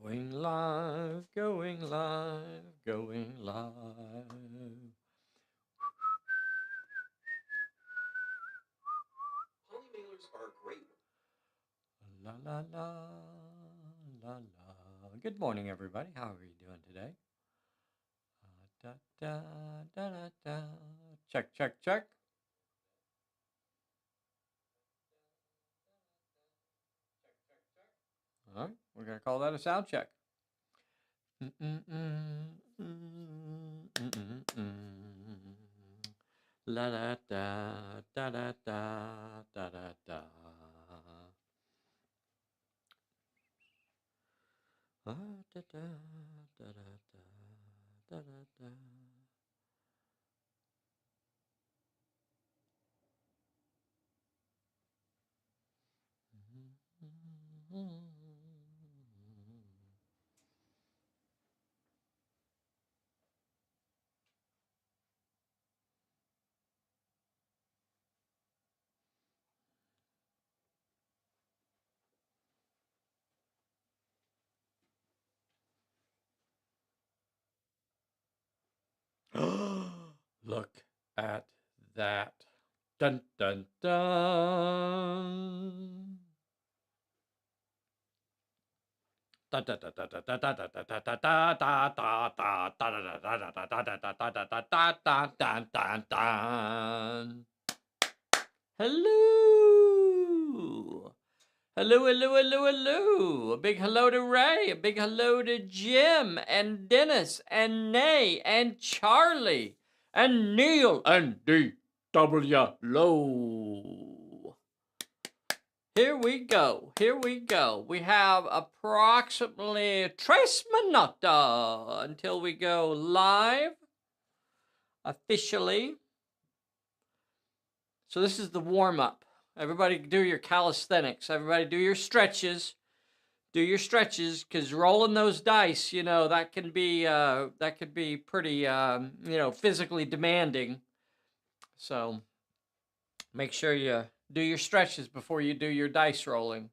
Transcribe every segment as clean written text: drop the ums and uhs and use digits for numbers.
Going live, going live, going live. Honey mailers are great. La la la la la. Good morning, everybody. How are you doing today? Da da da da da. Check, check, check. All right, we're gonna call that a sound check. La da da da da da da da da. Da da da da da da da. Look at that. Dun dun dun. Hello. Hello, hello, hello, hello. A big hello to Ray. A big hello to Jim and Dennis and Nay and Charlie and Neil and D.W. Low. Here we go. Here we go. We have approximately 3 minutes until we go live officially. So this is the warm up. Everybody do your calisthenics. Everybody do your stretches. Do your stretches, because rolling those dice, that can be pretty physically demanding. So make sure you do your stretches before you do your dice rolling.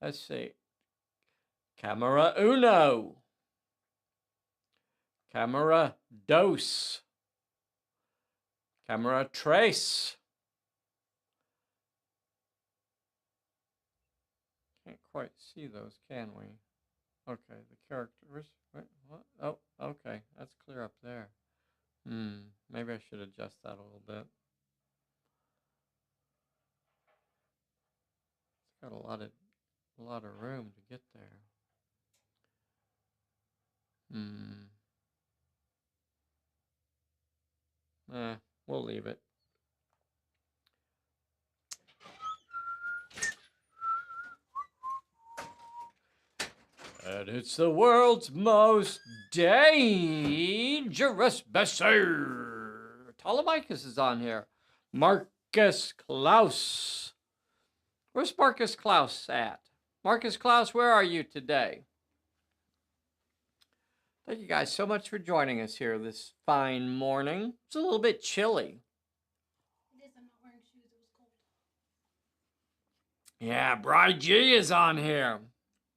Let's see. Camera uno. Camera dos. Camera tres. Can't quite see those, can we? Okay, the characters. Wait, what? Oh, okay. That's clear up there. Maybe I should adjust that a little bit. It's got a lot of room to get there. We'll leave it. And it's the world's most dangerous bestseller. Telemachus is on here. Marcus Klaus. Where's Marcus Klaus at? Marcus Klaus, where are you today? Thank you guys so much for joining us here this fine morning. It's a little bit chilly. It is. I'm not wearing shoes. It was cold. Yeah, Bri G is on here.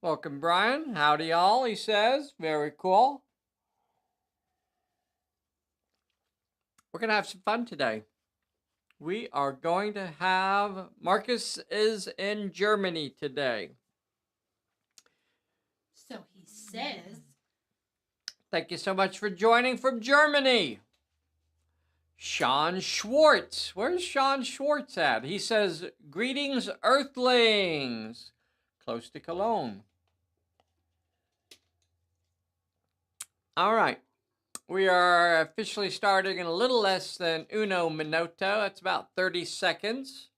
Welcome, Brian. Howdy, all, he says. Very cool. We're going to have some fun today. We are going to have... Marcus is in Germany today. So he says. Thank you so much for joining from Germany. Sean Schwartz. Where's Sean Schwartz at? He says, greetings, Earthlings. Close to Cologne. All right. We are officially starting in a little less than uno minuto. That's about 30 seconds.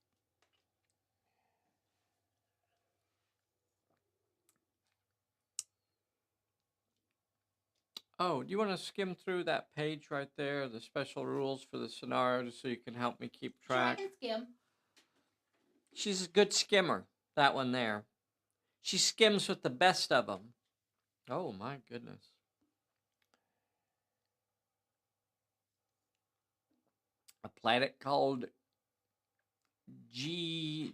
Oh, do you want to skim through that page right there, the special rules for the scenario, so you can help me keep track? Sure, I can skim. She's a good skimmer, that one there. She skims with the best of them. Oh, my goodness. A planet called Georgia.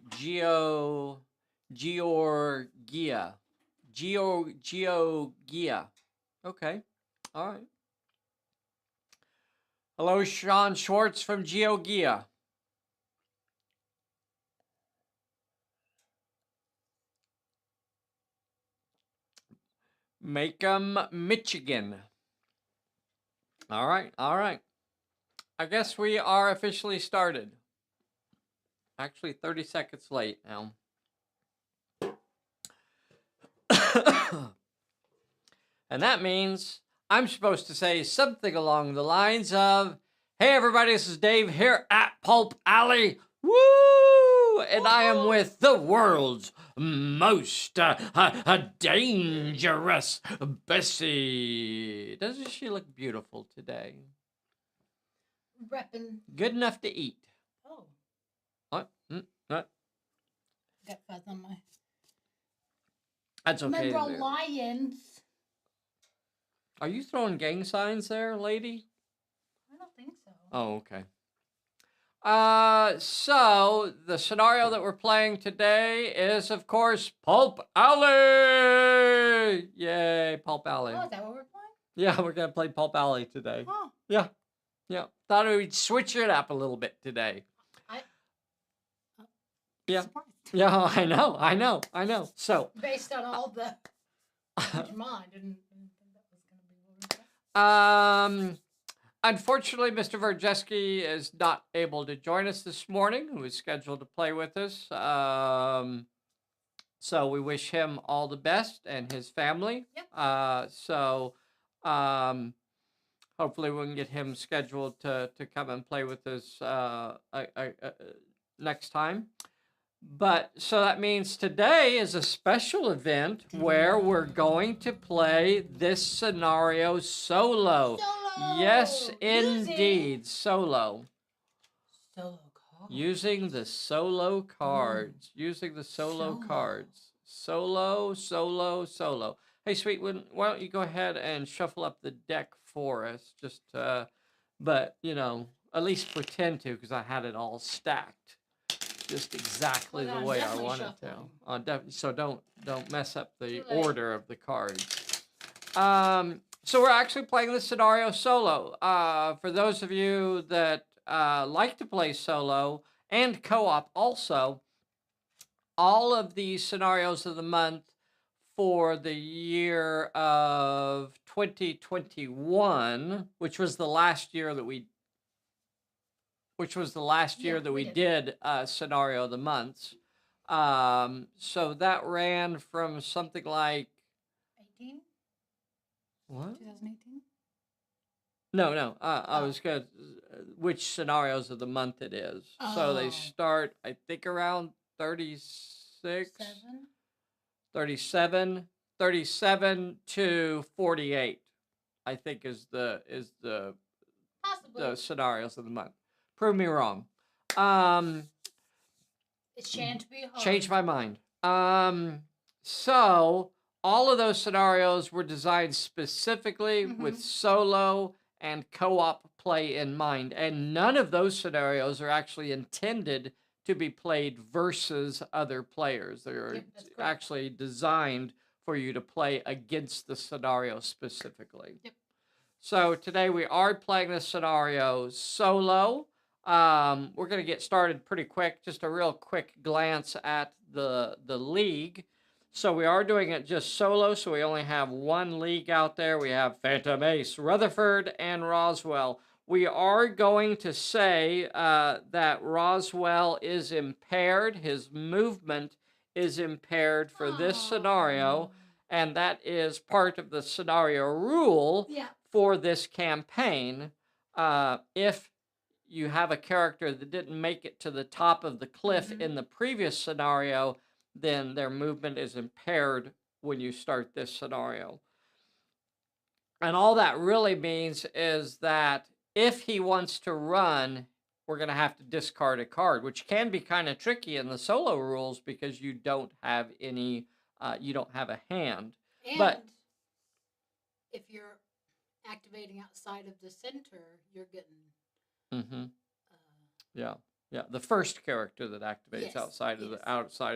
Georgia. Okay. All right. Hello, Sean Schwartz from Georgia. Macomb, Michigan. All right. All right. I guess we are officially started. Actually, 30 seconds late now. And that means I'm supposed to say something along the lines of, hey everybody, this is Dave here at Pulp Alley. Woo! And I am with the world's most dangerous Bessie. Doesn't she look beautiful today? Reppin'. Good enough to eat. Oh, What? What? got fuzz on my. That's okay. Remember there. lions? Are you throwing gang signs there, lady? I don't think so. Oh, okay. So the scenario that we're playing today is, of course, Pulp Alley. Yay, Pulp Alley. Oh, is that what we're playing? Yeah, we're gonna play Pulp Alley today. Oh, Yeah, yeah. Thought we'd switch it up a little bit today. Yeah, surprised. yeah. I know. So, Based on all the mine, didn't think that was going to be what we were playing. unfortunately, Mr. Verjeski is not able to join us this morning, who is scheduled to play with us. So we wish him all the best and his family. Yep. Hopefully we can get him scheduled to come and play with us next time. But so that means today is a special event where we're going to play this scenario solo. Yes, indeed, solo. Solo card. Using the solo cards. Using the solo cards. Solo. Hey, sweet, why don't you go ahead and shuffle up the deck for us? Just, but, you know, at least pretend to, because I had it all stacked. Just exactly the way I want it to. So don't mess up the order of the cards. So we're actually playing this scenario solo. For those of you that like to play solo and co-op also, all of these scenarios of the month for the year of 2021, which was the last year that we did scenario of the months. So that ran from something like 18? what? 2018? No. I was good. Which scenarios of the month it is? So they start, I think, around 36, 37 to 48. I think is the Possibly. the scenarios of the month. Prove me wrong. It shan't be hard. Changed my mind. So all of those scenarios were designed specifically with solo and co-op play in mind, and none of those scenarios are actually intended to be played versus other players. They're actually designed for you to play against the scenario specifically. Yep. So today we are playing this scenario solo. We're going to get started pretty quick. Just a real quick glance at the league. So we are doing it just solo, so we only have one league out there. We have Phantom Ace, Rutherford, and Roswell. We are going to say that Roswell is impaired. His movement is impaired for this scenario, and that is part of the scenario rule for this campaign. If you have a character that didn't make it to the top of the cliff in the previous scenario, then their movement is impaired when you start this scenario. And all that really means is that if he wants to run, we're going to have to discard a card, which can be kind of tricky in the solo rules because you don't have any, you don't have a hand. And if you're activating outside of the center, you're getting... Yeah, the first character that activates outside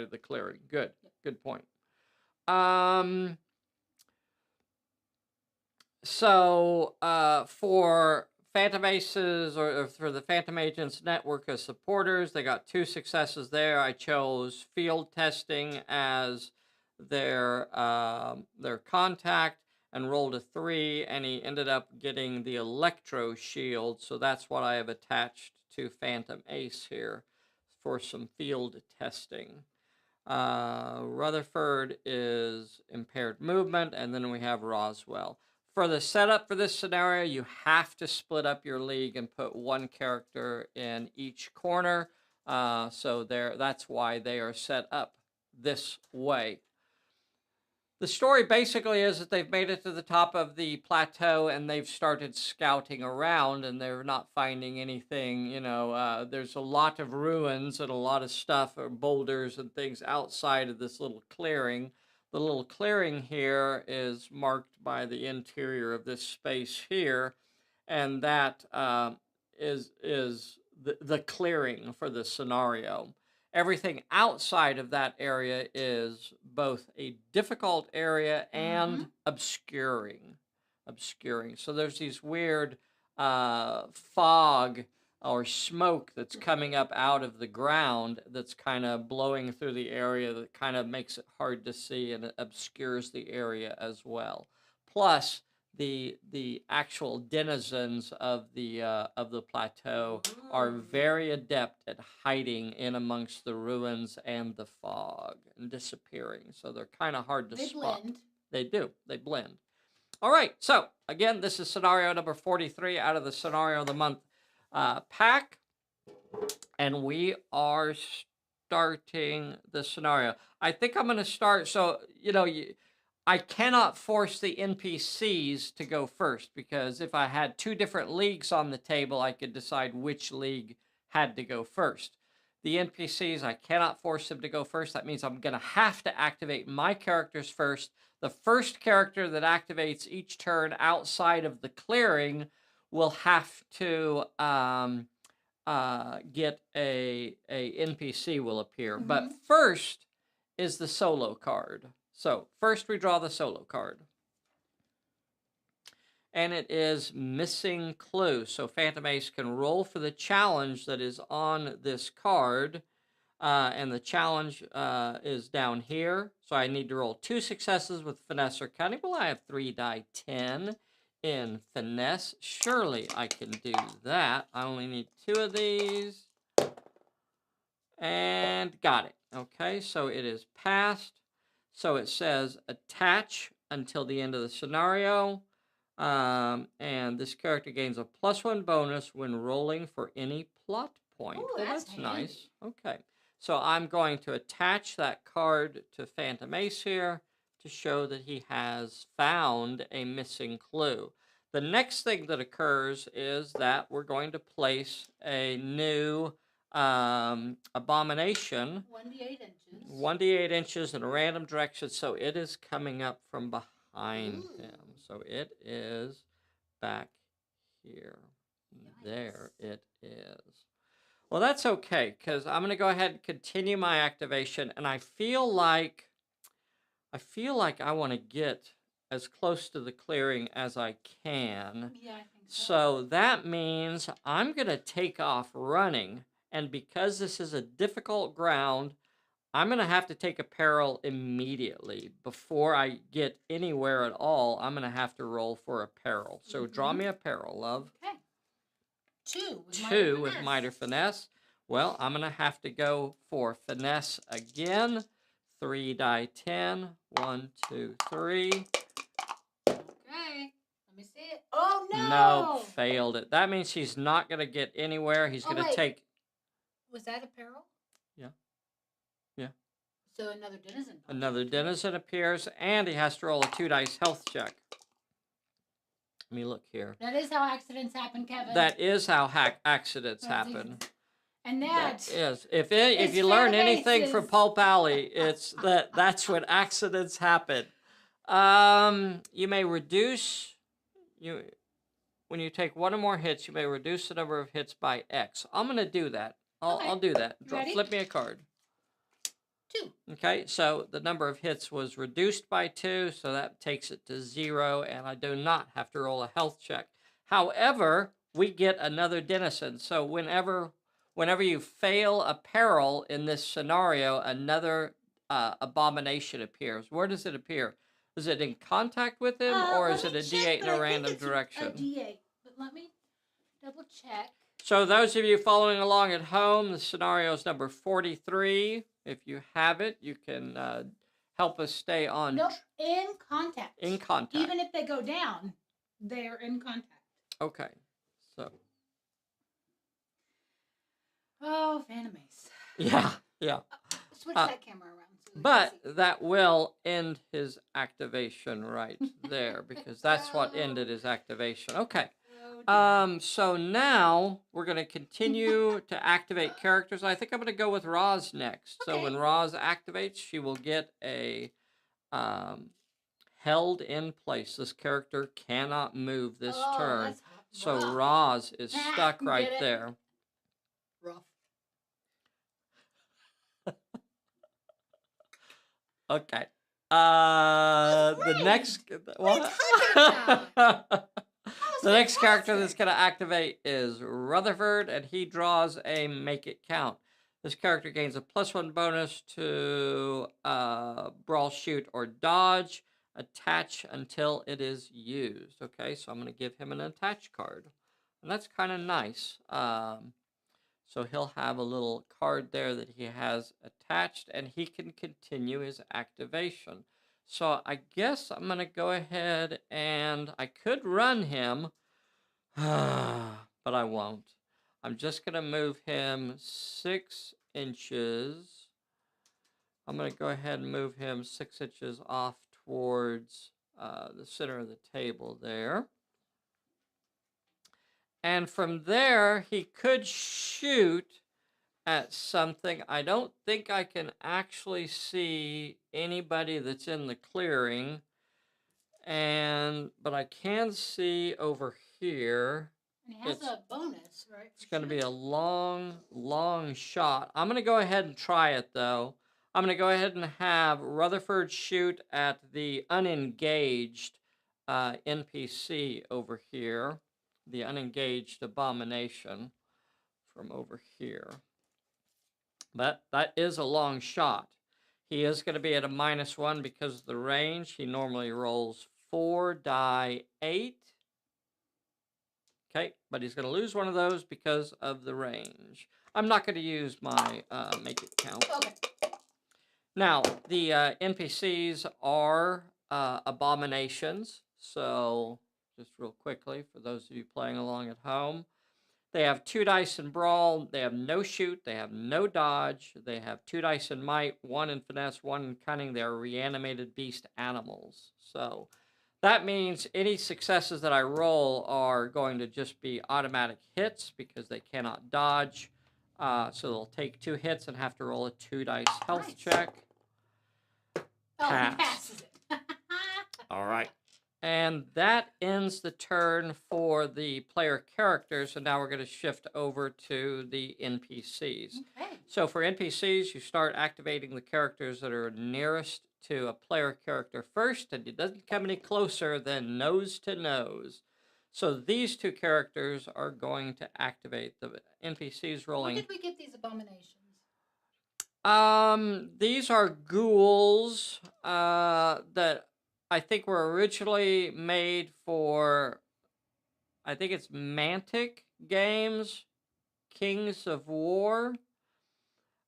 of the clearing. Good point. For Phantom Aces, or for the Phantom Agents network of supporters, they got 2 successes there. I chose field testing as their contact and rolled a 3, and he ended up getting the electro shield. So that's what I have attached to Phantom Ace here for some field testing. Rutherford is impaired movement, and then we have Roswell. For the setup for this scenario, you have to split up your league and put 1 character in each corner. That's why they are set up this way. The story basically is that they've made it to the top of the plateau and they've started scouting around and they're not finding anything. There's a lot of ruins and a lot of stuff, or boulders and things outside of this little clearing. The little clearing here is marked by the interior of this space here, and that is the clearing for the scenario. Everything outside of that area is both a difficult area and obscuring. So there's these weird fog or smoke that's coming up out of the ground that's kind of blowing through the area that kind of makes it hard to see, and it obscures the area as well. Plus, the actual denizens of the plateau are very adept at hiding in amongst the ruins and the fog and disappearing. So they're kind of hard to spot. Blend. They do. They blend. All right. So again, this is scenario number 43 out of the Scenario of the Month pack, and we are starting the scenario. I think I'm going to start. So I cannot force the NPCs to go first, because if I had 2 different leagues on the table, I could decide which league had to go first. The NPCs, I cannot force them to go first. That means I'm going to have to activate my characters first. The first character that activates each turn outside of the clearing will have to get a NPC will appear. But first is the solo card. So first we draw the solo card. And it is Missing Clue. So Phantom Ace can roll for the challenge that is on this card. And the challenge is down here. So I need to roll 2 successes with Finesse or Cunning. Well, I have 3 die 10 in Finesse. Surely I can do that. I only need 2 of these. And got it. Okay, so it is passed. So it says attach until the end of the scenario. And this character gains a +1 bonus when rolling for any plot point. Ooh, Well, that's that's nice. handy. Okay. So I'm going to attach that card to Phantom Ace here to show that he has found a missing clue. The next thing that occurs is that we're going to place a new abomination 1d8 inches. 1d8 inches in a random direction, so it is coming up from behind him. So it is back here. Nice. There it is. Well, that's okay, because I'm going to go ahead and continue my activation, and I feel like I want to get as close to the clearing as I can. Yeah, I think so. So that means I'm going to take off running. And because this is a difficult ground, I'm going to have to take a peril immediately. Before I get anywhere at all, I'm going to have to roll for a peril. So draw me a peril, love. Okay. 2 with 2 with Miter Finesse. Well, I'm going to have to go for Finesse again. 3 die 10. 1, 2, 3. Okay. Let me see it. Oh, no! No, failed it. That means he's not going to get anywhere. He's going to take... Was that a peril? Yeah. Yeah. So another denizen. Another denizen appears, and he has to roll a 2 dice health check. Let me look here. That is how accidents happen, Kevin. That is how accidents happen. And that is. If you learn anything from Pulp Alley, it's that's when accidents happen. You may reduce when you take 1 or more hits, you may reduce the number of hits by X. I'm gonna do that. I'll do that. Ready? Flip me a card. 2. Okay, so the number of hits was reduced by 2, so that takes it to 0, and I do not have to roll a health check. However, we get another denizen, so whenever you fail a peril in this scenario, another abomination appears. Where does it appear? Is it in contact with him, or is it a D8 in a random direction? A D8, but let me double check. So those of you following along at home, the scenario is number 43. If you have it, you can help us stay on. Nope, in contact. In contact. Even if they go down, they're in contact. Okay, so. Oh, Phantom Ace. Yeah. Switch that camera around. So but that will end his activation right there, because that's what ended his activation. Okay. So now we're going to continue to activate characters. I think I'm going to go with Roz next. Okay. So when Roz activates, she will get a held in place. This character cannot move this turn. So Roz is stuck right there. Rough. Okay. The next what? The next character that's going to activate is Rutherford, and he draws a Make It Count. This character gains a +1 bonus to brawl, shoot, or dodge. Attach until it is used. Okay, so I'm going to give him an attach card. And that's kind of nice. So he'll have a little card there that he has attached, and he can continue his activation. So I guess I'm going to go ahead and I could run him, but I won't. I'm just going to move him 6 inches. I'm going to go ahead and move him 6 inches off towards the center of the table there. And from there, he could shoot at something. I don't think I can actually see anybody that's in the clearing. But I can see over here. And he has a bonus, right? It's going to be a long shot. I'm going to go ahead and try it, though. I'm going to go ahead and have Rutherford shoot at the unengaged NPC over here. The unengaged abomination from over here. But that is a long shot. He is going to be at a -1 because of the range. He normally rolls 4 die 8. Okay, but he's going to lose one of those because of the range. I'm not going to use my Make It Count. Okay. Now, the NPCs are abominations. So, just real quickly, for those of you playing along at home, they have 2 dice in brawl, they have no shoot, they have no dodge, they have 2 dice in might, 1 in finesse, 1 in cunning. They are reanimated beast animals. So that means any successes that I roll are going to just be automatic hits because they cannot dodge. So they'll take 2 hits and have to roll a 2 dice health check. Pass. He passes it. All right. And that ends the turn for the player characters, and now we're going to shift over to the NPCs. Okay. So for NPCs, you start activating the characters that are nearest to a player character first, and it doesn't come any closer than nose to nose. So these 2 characters are going to activate. The NPCs rolling. Where did we get these abominations? These are ghouls that I think were originally made for, I think it's Mantic Games, Kings of War.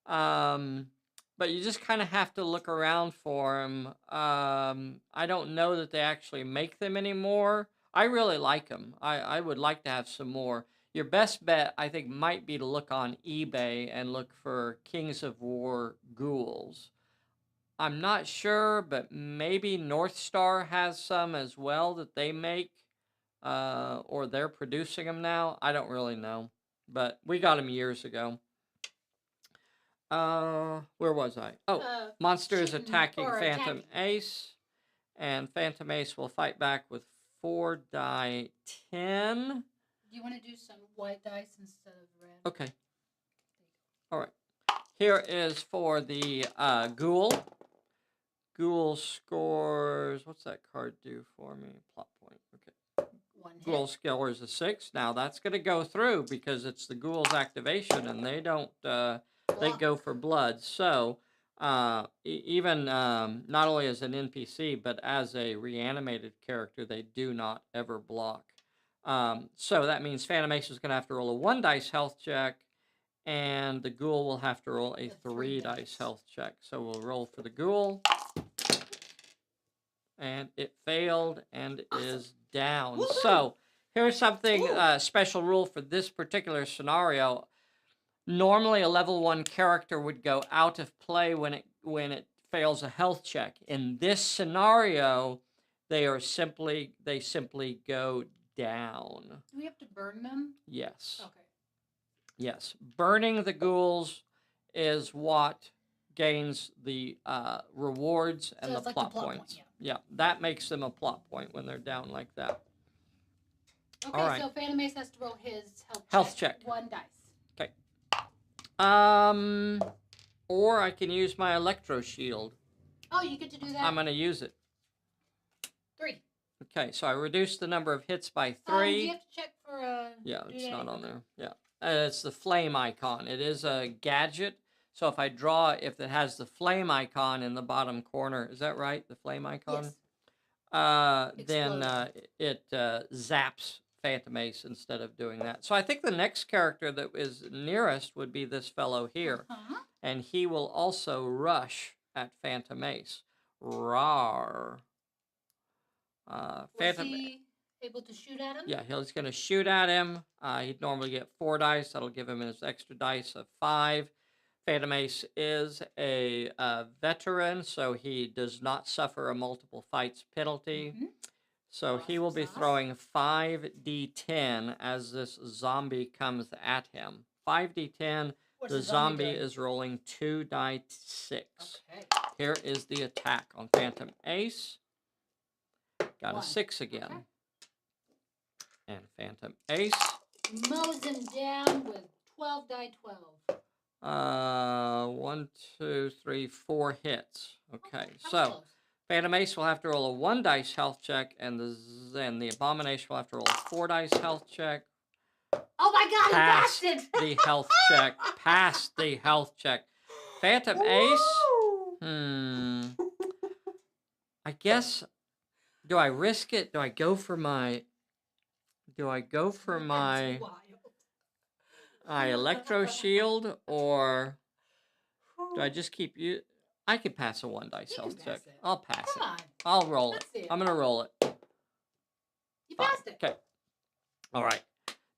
But you just kind of have to look around for them. I don't know that they actually make them anymore. I really like them. I would like to have some more. Your best bet, I think, might be to look on eBay and look for Kings of War ghouls. I'm not sure, but maybe North Star has some as well that they make, or they're producing them now. I don't really know, but we got them years ago. Where was I? Oh, monster is attacking Phantom Ace, and Phantom Ace will fight back with 4 die 10. Do you want to do some white dice instead of red? Okay. All right. Here is for the ghoul. Ghoul scores. What's that card do for me? Plot point. Okay. One hit. Ghoul scores a 6. Now that's going to go through because it's the ghoul's activation, and they don't. They go for blood. So even not only as an NPC but as a reanimated character, they do not ever block. So that means Phantom Ace is going to have to roll a 1 dice health check, and the ghoul will have to roll a 3 dice health check. So we'll roll for the ghoul. And it failed and is down. Woo-hoo! So here's something special rule for this particular scenario. Normally, a level 1 character would go out of play when it fails a health check. In this scenario, they simply go down. Do we have to burn them? Yes. Okay. Yes. Burning the ghouls is what gains the rewards and So the it's plot like the plot points. point, Yeah, that makes them a plot point when they're down like that. Okay, All right. so Phantom Ace has to roll his Health check. 1 dice. Okay. Or I can use my electro shield. Oh, you get to do that? I'm going to use it. 3. Okay, so I reduced the number of hits by 3. Do you have to check for Yeah, it's not on there. Yeah. It's the flame icon. It is a gadget. So if I draw, if it has the flame icon in the bottom corner, is that right? The flame icon? Yes. Then it zaps Phantom Ace instead of doing that. So I think the next character that is nearest would be this fellow here. Uh-huh. And he will also rush at Phantom Ace. Rawr. Was he able to shoot at him? Yeah, he's going to shoot at him. He'd normally get 4 dice. That'll give him his extra dice of 5. Phantom Ace is a veteran, so he does not suffer a multiple fights penalty. Mm-hmm. So he will be throwing 5d10 as this zombie comes at him. 5d10. What's The zombie is rolling 2d6. Okay. Here is the attack on Phantom Ace. Got 1. a 6 again. Okay. And Phantom Ace. Mows him down with 12 die 12. 1, 2, 3, 4 hits. Okay, That's so close. Phantom Ace will have to roll a 1 dice health check, and the Abomination will have to roll a 4 dice health check. Oh my God, Passed he passed it! the health check. Passed the health check. Phantom Ace. I guess. Do I risk it? Do I go for my? That's wild. Electro shield, or do I just keep you? I could pass a 1 dice You health can check. pass it. I'll pass Come it. on. I'll roll it. Let's see it. I'm gonna roll it. You 5. passed it. Okay. All right.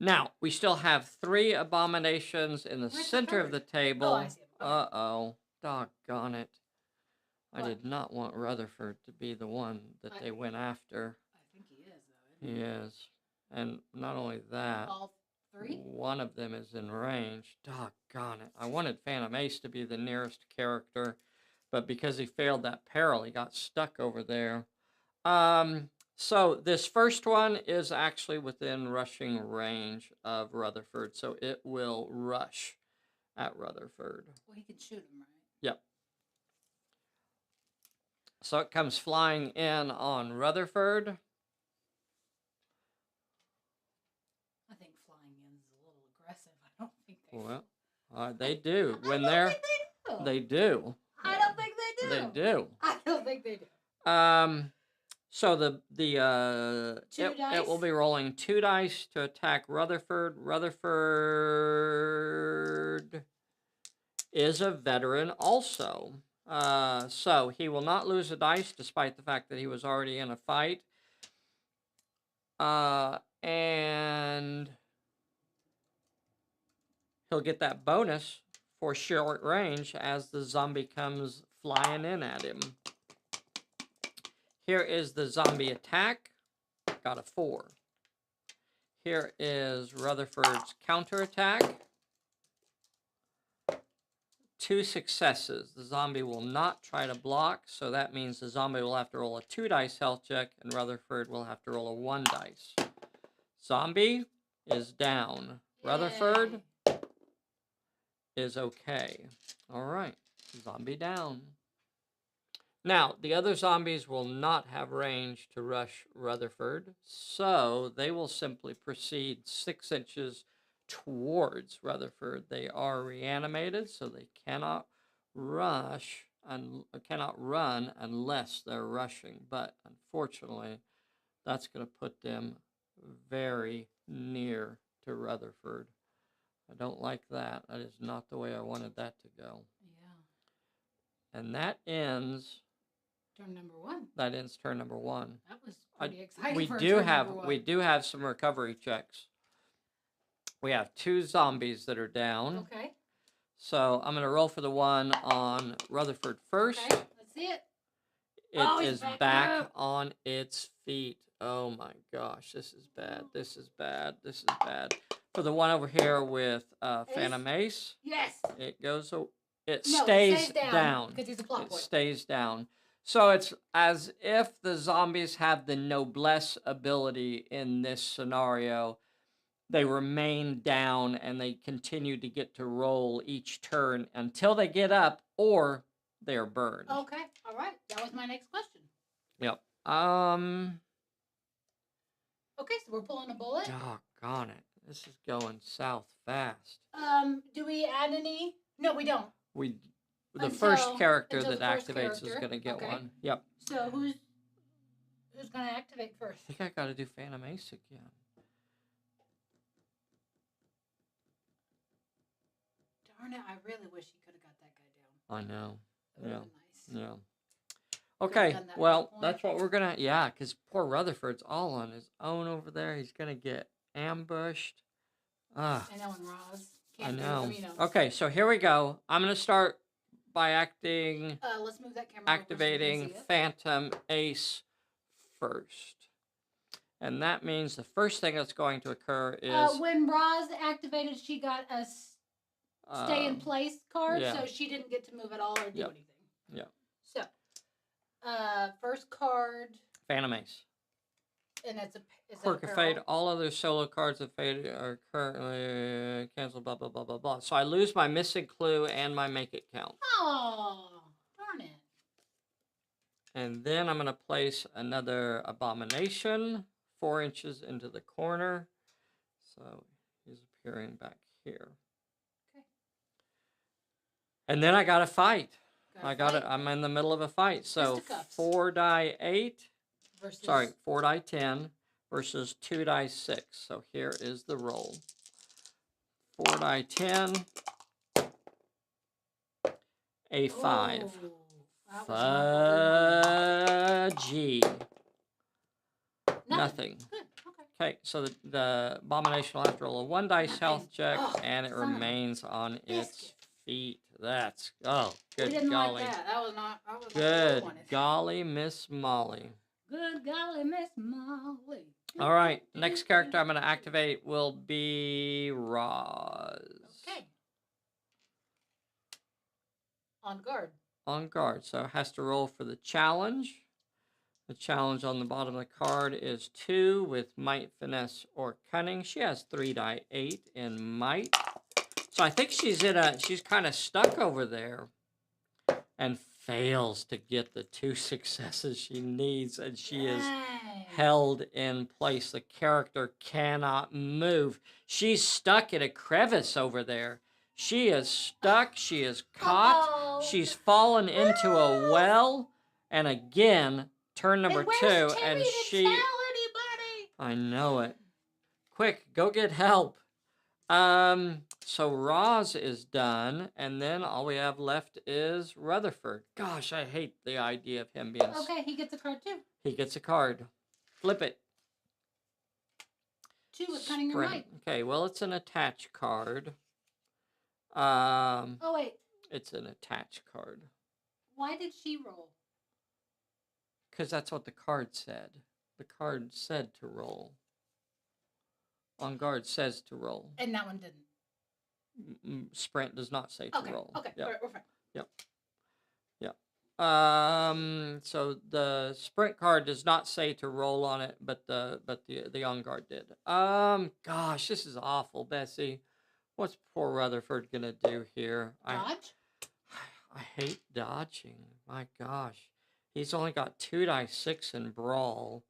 Now we still have 3 abominations in the Where's the center of the third? table. Oh, I see him. Okay. Uh-oh. Doggone it. I What? did not want Rutherford to be the one that they went after. I think he is, though. Isn't He is. And not only that, All 3? one of them is in range. Doggone it. I wanted Phantom Ace to be the nearest character, but because he failed that peril, he got stuck over there. So this first one is actually within rushing range of Rutherford, so it will rush at Rutherford. Well, he can shoot him, right? Yep. So it comes flying in on Rutherford. I think flying in is a little aggressive. I don't think they. Well, they do. When I they're, don't think they do. they do. I don't think they do. They do. I don't think they do. So it will dice? be rolling 2 dice to attack Rutherford. Rutherford is a veteran also. So he will not lose a dice despite the fact that he was already in a fight. And he'll get that bonus for short range as the zombie comes flying in at him. Here is the zombie attack. Got a 4. Here is Rutherford's counterattack. 2 successes. The zombie will not try to block, so that means the zombie will have to roll a 2 dice health check, and Rutherford will have to roll a 1 dice. Zombie is down. Rutherford Yay. is okay. All right. Zombie down. Now, the other zombies will not have range to rush Rutherford, so they will simply proceed 6 inches towards Rutherford. They are reanimated, so they cannot rush and cannot run unless they're rushing. But unfortunately, that's going to put them very near to Rutherford. I don't like that. That is not the way I wanted that to go. Yeah. And that ends Turn number 1. That ends turn number 1. That was pretty exciting. We for do turn have number 1. we do have some recovery checks. We have 2 zombies that are down. Okay. So I'm gonna roll for the one on Rutherford first. Okay. Let's see it. It is back on its feet. Oh my gosh, this is bad. This is bad. This is bad. For the one over here with Phantom Ace. Yes. It goes. It No, stays down. because he's a plot It point. stays down. So it's as if the zombies have the noblesse ability in this scenario. They remain down and they continue to get to roll each turn until they get up or they are burned. Okay. All right. That was my next question. Yep. Okay, so we're pulling a bullet. Doggone it. This is going south fast. Do we add any? No, we don't. The first character until that the first activates is character. going to get Okay. one. Yep. So who's going to activate first? I think I got to do Phantom Ace again. Darn it! I really wish he could have got that guy down. I know. That would've been nice. Yeah. Okay, done that well, point. that's what we're going to... Yeah, because poor Rutherford's all on his own over there. He's going to get ambushed. I know, and Roz I can't know. do it, Okay, so here we go. I'm going to start by let's move that camera activating over so we can see it. Phantom Ace first. And that means the first thing that's going to occur is... when Roz activated, she got a stay in place card, yeah. so she didn't get to move at all or do Yep. anything. Yeah. So, first card, Phantom Ace. and it's a Quirk of Fate. All other solo cards of Fate are currently canceled, blah, blah, blah, blah, blah. So I lose my missing clue and my make it count. Oh, darn it. And then I'm going to place another Abomination 4 inches into the corner. So he's appearing back here. Okay. And then I got to fight. Gotta fight. I'm in the middle of a fight. So Fisticuffs. 4 die 8. Versus... Sorry, 4 die 10 versus 2 die 6. So here is the roll. 4 die 10. A 5. Oh, that was Fudgy. Nothing. Good. Okay. Okay, so the Abomination will have to roll a 1 dice health check, Oh, and it son. remains on its Biscuit. feet. That's, oh, good We didn't golly. like that. That was not. I was Good not golly, Miss Molly. Good golly, Miss Molly. All right, next character I'm going to activate will be Roz. Okay. On guard. On guard, so it has to roll for the challenge. The challenge on the bottom of the card is 2 with Might, Finesse, or Cunning. She has 3 die 8 in Might. So I think she's kind of stuck over there and fails to get the 2 successes she needs, and she is held in place. The character cannot move. She's stuck in a crevice over there. She is stuck. She is caught. Uh-oh. She's fallen into a well. And again, turn number 2, and she... Tell anybody. I know it. Quick, go get help. So Roz is done, and then all we have left is Rutherford. Gosh, I hate the idea of him being... Okay, he gets a card too. He gets a card. Flip it. 2 with Cunning or Sprint. Might. Okay, well, it's an attach card. Oh, wait. It's an attach card. Why did she roll? Because that's what the card said. The card said to roll. On guard says to roll. And that one didn't. Sprint does not say to roll. Okay, Yep. we're fine. Yep. Yep. So the sprint card does not say to roll on it, but the on guard did. Gosh, this is awful, Bessie. What's poor Rutherford gonna do here? Dodge? I hate dodging. My gosh. He's only got 2 die 6 in brawl,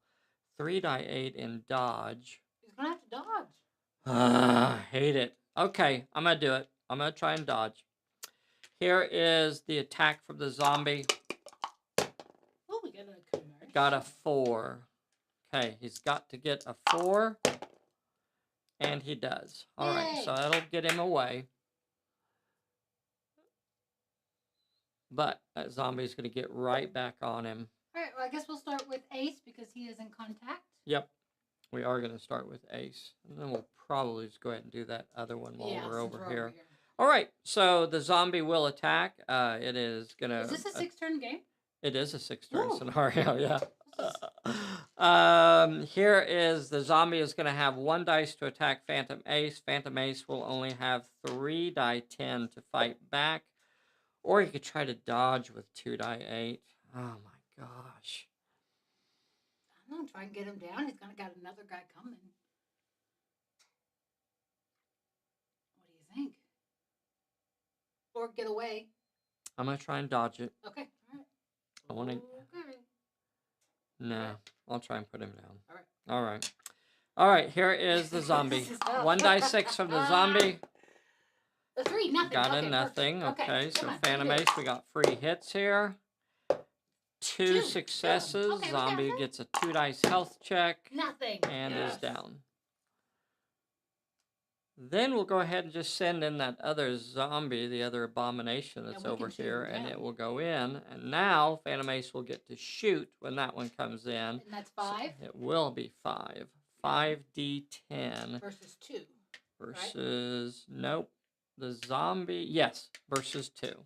3 die 8 in dodge. He's gonna have to dodge. I hate it. Okay, I'm gonna do it. I'm gonna try and dodge. Here is the attack from the zombie. Oh, we got a commercial. Got a 4. Okay, he's got to get a 4. And he does. All right, Yay. so that'll get him away. But that zombie's going to get right back on him. All right, well, I guess we'll start with Ace because he is in contact. Yep, we are going to start with Ace. And then we'll probably just go ahead and do that other one while we're over here. All right, so the zombie will attack. It is going to... Is this a 6-turn game? It is a 6-turn Ooh. scenario, yeah. Here is the zombie is going to have 1 dice to attack Phantom Ace. Phantom Ace will only have 3 die 10 to fight back. Or you could try to dodge with 2 die 8. Oh my gosh. I don't know, try and get him down. He's gonna got another guy coming. What do you think? Or get away. I'm going to try and dodge it. Okay, all right. I want to... Okay. No, I'll try and put him down. All right. All right. All right, here is the zombie. 1 die 6 from the zombie. A 3, nothing. Got okay, a nothing. perfect. Okay, so come on, Phantom you do Ace, it. we got 3 hits here. 2 successes. Boom. Okay, we got Zombie that. gets a 2 dice health check Nothing. and Yes. is down. Then we'll go ahead and just send in that other zombie, the other abomination that's we can over shoot here, him and down. it will go in. And now Phantom Ace will get to shoot when that one comes in. And that's 5 So it will be 5. 5d10 versus 2. versus, nope, the zombie, yes, versus 2. Okay.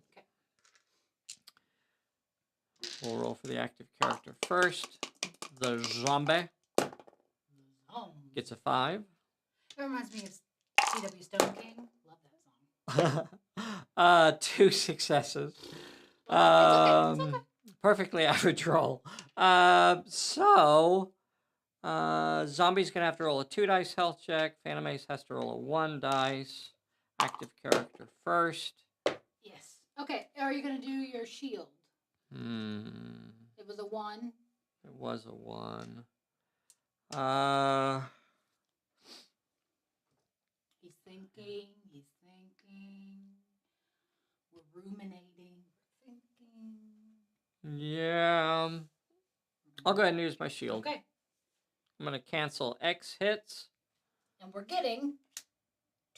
We'll roll for the active character first. The zombie gets a 5. It reminds me of C.W. Stone King. Love that song. 2 successes. It's okay. Perfectly average roll. Zombie's gonna have to roll a 2 dice health check. Phantom Ace has to roll a 1 dice. Active character first. Yes. Okay. Are you gonna do your shield? It was a 1. It was a 1. He's thinking. He's thinking. We're ruminating. We're thinking. Yeah. I'll go ahead and use my shield. Okay. I'm gonna cancel X hits. And we're getting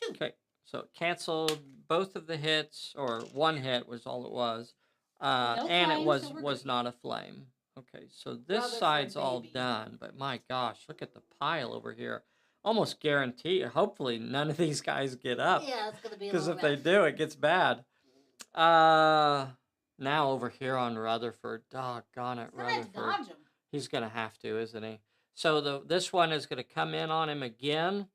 2. Okay. So it canceled both of the hits, or 1 hit was all it was. And it flame, so we're was good. not a flame. Okay, so this Rutherford, side's all baby. done, but my gosh, look at the pile over here. Almost guarantee, hopefully none of these guys get up. Yeah, it's gonna be a Because little if they rough. do, it gets bad. Now over here on Rutherford, doggone it, He's gonna have to Rutherford. dodge him. He's going to have to, isn't he? So this one is going to come in on him again.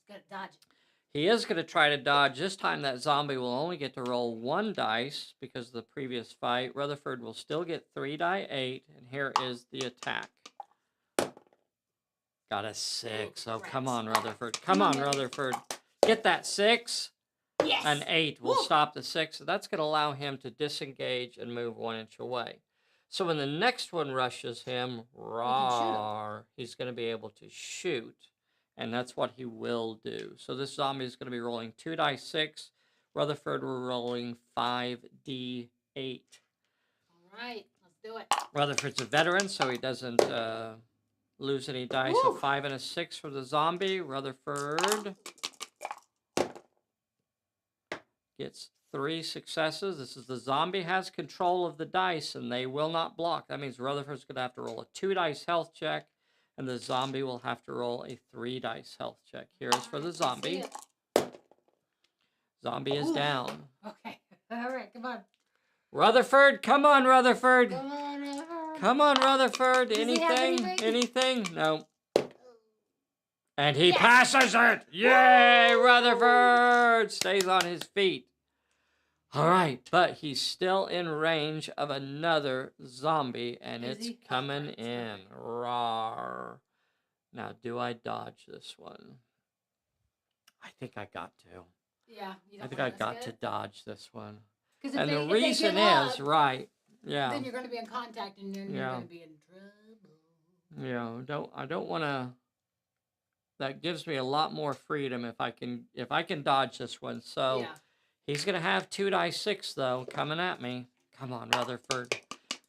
He's gonna dodge it. He is going to try to dodge. This time that zombie will only get to roll 1 dice because of the previous fight. Rutherford will still get 3 die 8. And here is the attack. Got a 6. Oh, come on, Rutherford. Come on, Rutherford. Get that 6. Yes. An 8 will Woo. stop the 6. So that's going to allow him to disengage and move 1 inch away. So when the next one rushes him, roar, he's going to be able to shoot. And that's what he will do. So this zombie is going to be rolling 2 die 6. Rutherford will rolling 5d8. All right, let's do it. Rutherford's a veteran, so he doesn't lose any dice. Woo. A 5 and a 6 for the zombie. Rutherford gets 3 successes. This is the zombie has control of the dice, and they will not block. That means Rutherford's going to have to roll a 2 dice health check, and the zombie will have to roll a 3 dice health check. Here is for the zombie. Zombie is down. Okay. All right, come on. Rutherford, come on, Rutherford. Come on, Rutherford. Come on, Rutherford. Does he have Anything? anything? Anything? No. And he passes it. Yay, Rutherford stays on his feet. All right, but he's still in range of another zombie, and Is it's he? coming It's in. Rawr. Now, do I dodge this one? I think I got to. Yeah, you I don't think I want to got risk to it? dodge this one. 'Cause And the if they reason get is, up, right, yeah, then you're going to be in contact, and then you're yeah, going to be in trouble. yeah, I don't want to, that gives me a lot more freedom if I can dodge this one. So Yeah. he's going to have 2d6 though coming at me. Come on, Rutherford.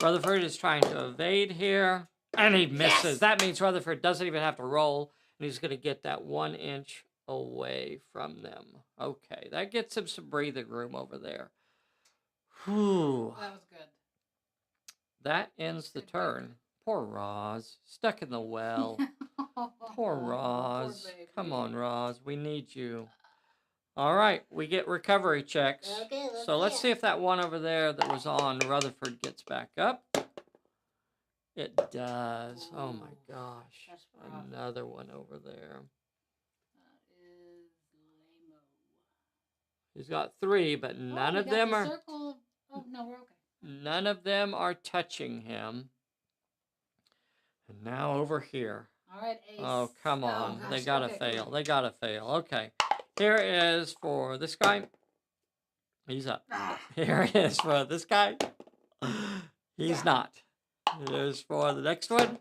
Rutherford is trying to evade here, and he misses. Yes! That means Rutherford doesn't even have to roll, and he's going to get that 1 inch away from them. Okay, that gets him some breathing room over there. Whew. That was good. That ends the Good turn. Poor Roz, stuck in the well. Poor Roz. Poor baby. Come on, Roz, we need you. All right, we get recovery checks. Okay, so let's see if that one over there that was on Rutherford gets back up. It does. Ooh, oh my gosh. that's rough. Another one over there. That is lame-o. He's got 3, but none of them are circle. Oh, no, we're okay. none of them are touching him. And now over here. All right, Ace. Oh, come on. gosh, They gotta okay, fail. cool. They gotta fail. Okay. Here is for this guy. He's up. Ah. Here is for this guy. He's Yeah. not. Here's for the next one.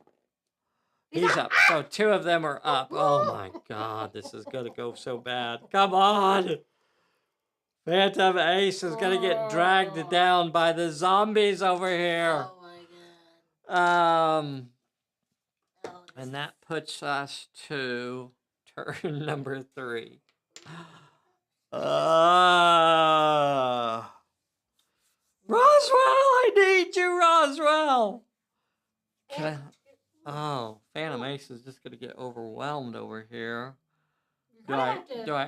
He's up. So 2 of them are up. Oh my God. This is going to go so bad. Come on. Phantom Ace is going to get dragged down by the zombies over here. Oh my God. And that puts us to turn number 3. Roswell, I need you, Roswell. Oh, Phantom Ace is just going to get overwhelmed over here. Do I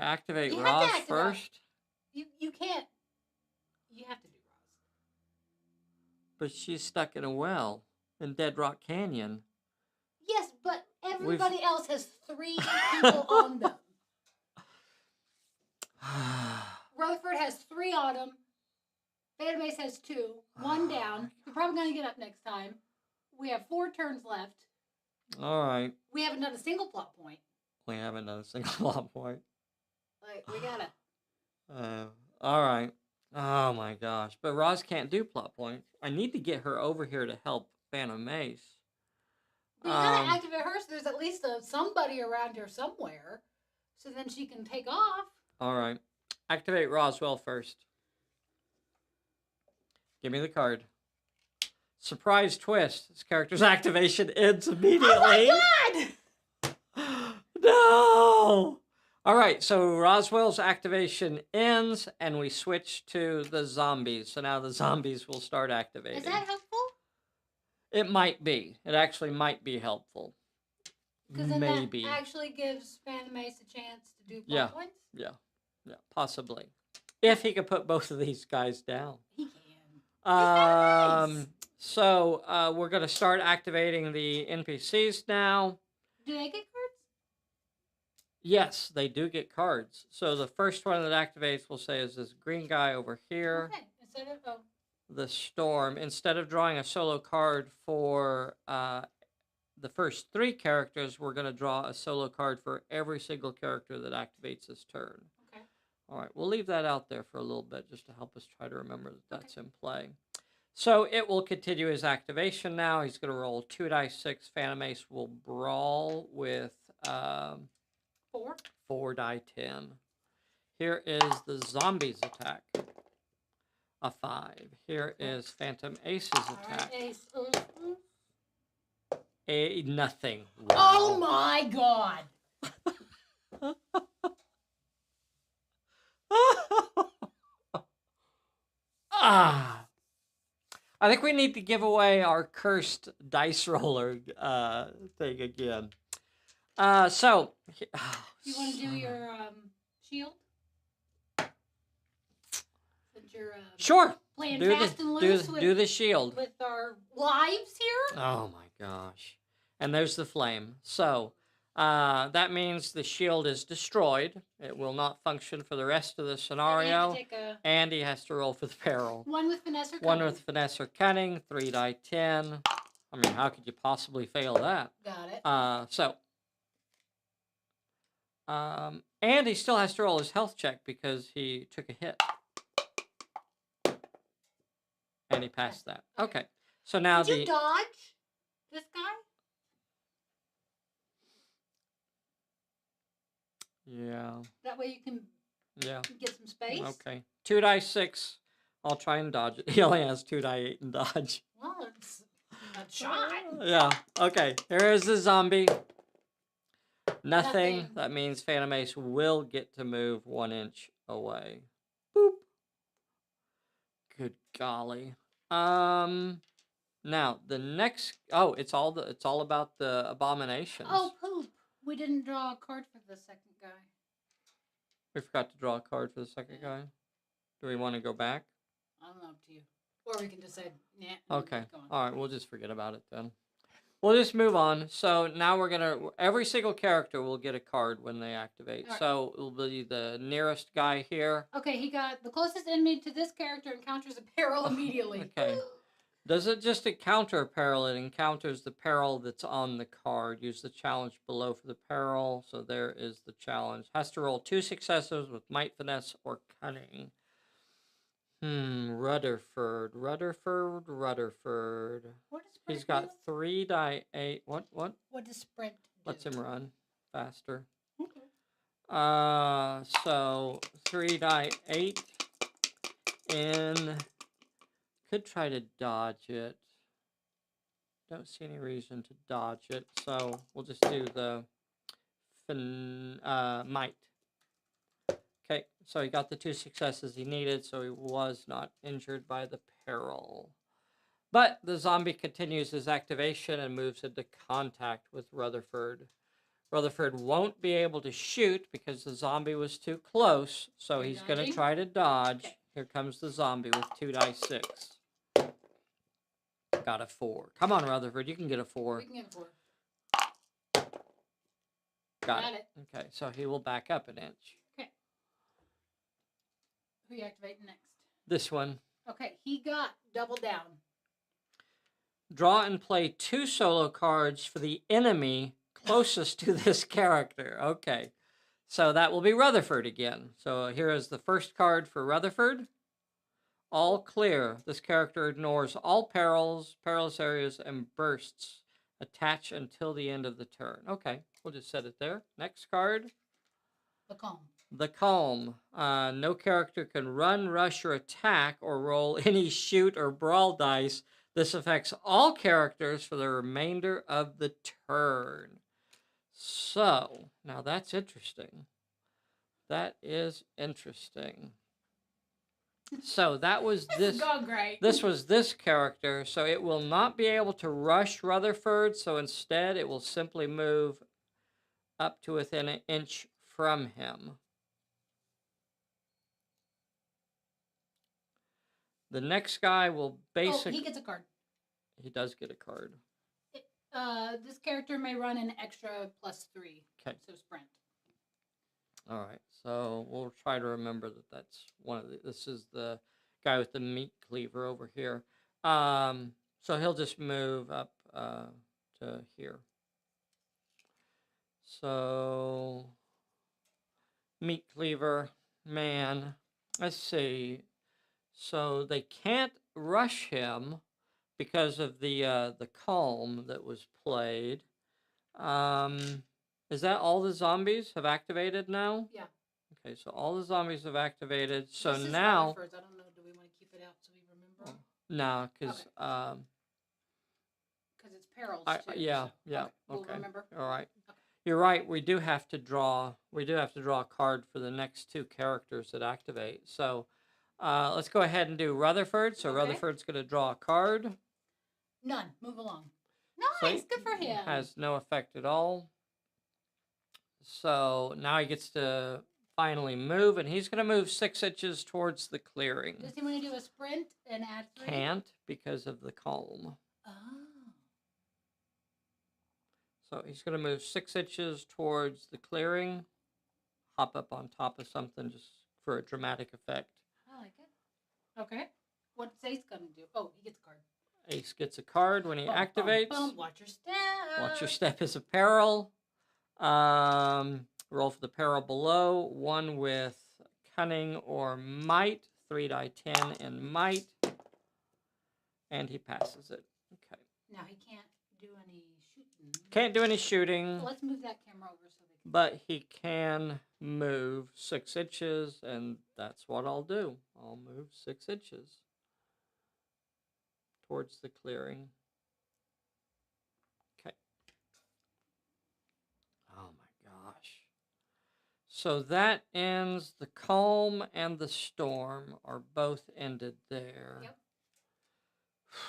activate Roz first? You can't. You have to do Roz. But she's stuck in a well in Dead Rock Canyon. Yes, but everybody else has 3 people on them. Rutherford has 3 on him. Phantom Ace has 2. 1 down. You're probably going to get up next time. We have 4 turns left. All right. We haven't done a single plot point. We haven't done a single plot point. Like, we gotta. All right. Oh my gosh. But Roz can't do plot points. I need to get her over here to help Phantom Ace. We gotta activate her so there's at least somebody around here somewhere. So then she can take off. All right. Activate Roswell first. Give me the card. Surprise twist. This character's activation ends immediately. Oh my God! No! All right, so Roswell's activation ends, and we switch to the zombies. So now the zombies will start activating. Is that helpful? It might be. It actually might be helpful. Because then Maybe. that actually gives Phantom Ace a chance to do plot points? Yeah, possibly. If he could put both of these guys down. He can. Nice. So we're going to start activating the NPCs now. Do they get cards? Yes, they do get cards. So the first one that activates, we'll say, is this green guy over here. Okay. Instead of The Storm. Instead of drawing a solo card for the first 3 characters, we're going to draw a solo card for every single character that activates this turn. Okay. All right, we'll leave that out there for a little bit just to help us try to remember that that's in play. So it will continue his activation now. He's going to roll 2d6. Phantom Ace will brawl with 4d10. Here is the zombies attack. A 5. Here is Phantom Ace's attack. Right, Ace. A nothing. Wow. Oh my God! I think we need to give away our cursed dice roller thing again. So You want to do your shield? Since you're sure. playing Do fast the, and do, loose do the shield. with our lives here. Oh my gosh. And there's the flame. So that means the shield is destroyed. It will not function for the rest of the scenario. And he has to roll for the peril. 1 with finesse or cunning. 1 with finesse or cunning. 3d10. I mean, how could you possibly fail that? Got it. So And he still has to roll his health check because he took a hit. And he passed that. Okay. So now Did you dodge this guy? Yeah. That way you can get some space. Okay. 2 die 6. I'll try and dodge it. He only has 2 die 8 and dodge. Well, it's a shot. Yeah. Okay. Here is the zombie. Nothing. Nothing. That means Phantom Ace will get to move 1 inch away. Boop. Good golly. Now the next. Oh, it's all about the abominations. Oh, poop. We didn't draw a card for the second guy. We forgot to draw a card for the second guy. Do we want to go back? I don't know, up to you. Or we can just say, nah. Okay. All right. We'll just forget about it then. We'll just move on. So now we're going to... Every single character will get a card when they activate. Right. So it will be the nearest guy here. Okay, he got the closest enemy to this character encounters a peril immediately. Okay. Does it just encounter a peril? It encounters the peril that's on the card. Use the challenge below for the peril. So there is the challenge. Has to roll 2 successes with might, finesse, or cunning. Rutherford. What does sprint He's got do? 3 die 8. What? What does sprint do? Lets him run faster. Okay. So 3 die 8 in... Could try to dodge it. Don't see any reason to dodge it, so we'll just do the might. Okay, so he got the 2 successes he needed, so he was not injured by the peril. But the zombie continues his activation and moves into contact with Rutherford. Rutherford won't be able to shoot because the zombie was too close, so he's going to try to dodge. Okay. Here comes the zombie with 2 die 6. Got a 4. Come on, Rutherford. You can get a 4. We can get a 4. Got it. Okay, so he will back up an inch. Okay. Who you activating next? This one. Okay, he got double down. Draw and play 2 solo cards for the enemy closest to this character. Okay. So that will be Rutherford again. So here is the first card for Rutherford. All clear. This character ignores all perils, perilous areas, and bursts. Attach until the end of the turn. Okay, we'll just set it there. Next card. The calm. The Calm. No character can run, rush, or attack, or roll any shoot or brawl dice. This affects all characters for the remainder of the turn. So, now that's interesting. That is interesting. So that was this. Great. This was this character, so it will not be able to rush Rutherford. So instead, it will simply move up to within an inch from him. The next guy will basically. Oh, he gets a card. He does get a card. This character may run an extra +3. Okay. So sprint. All right, so we'll try to remember that that's one of the. This is the guy with the meat cleaver over here. So he'll just move up to here. So meat cleaver, man. Let's see. So they can't rush him because of the calm that was played. Is that all the zombies have activated now? Yeah. Okay, so all the zombies have activated. So This is now, Rutherford's. I don't know. Do we want to keep it out so we remember? no, because Because it's perils too. yeah, so. yeah, We'll okay. remember. All right. Okay. You're right. We do have to draw. We do have to draw a card for the next 2 characters that activate. So let's go ahead and do Rutherford. So Okay. Rutherford's going to draw a card. None. Move along. So Nice. Good for him. Has no effect at all. So now he gets to finally move, and he's going to move 6 inches towards the clearing. Does he want to do a sprint and add 3? Can't because of the calm. Oh. So he's going to move 6 inches towards the clearing, hop up on top of something just for a dramatic effect. I like it. Okay. What's Ace going to do? Oh, he gets a card. Ace gets a card when he Bum, activates. Bum, bum. Watch your step. Watch your step is a peril. Roll for the peril below. 1 with cunning or might. 3 die 10 in might. And he passes it. Okay. Now he can't do any shooting. Can't do any shooting. So let's move that camera over so they can. But he can move 6 inches, and that's what I'll do. I'll move 6 inches towards the clearing. Okay. Oh my gosh. So that ends the calm and the storm are both ended there. Yep.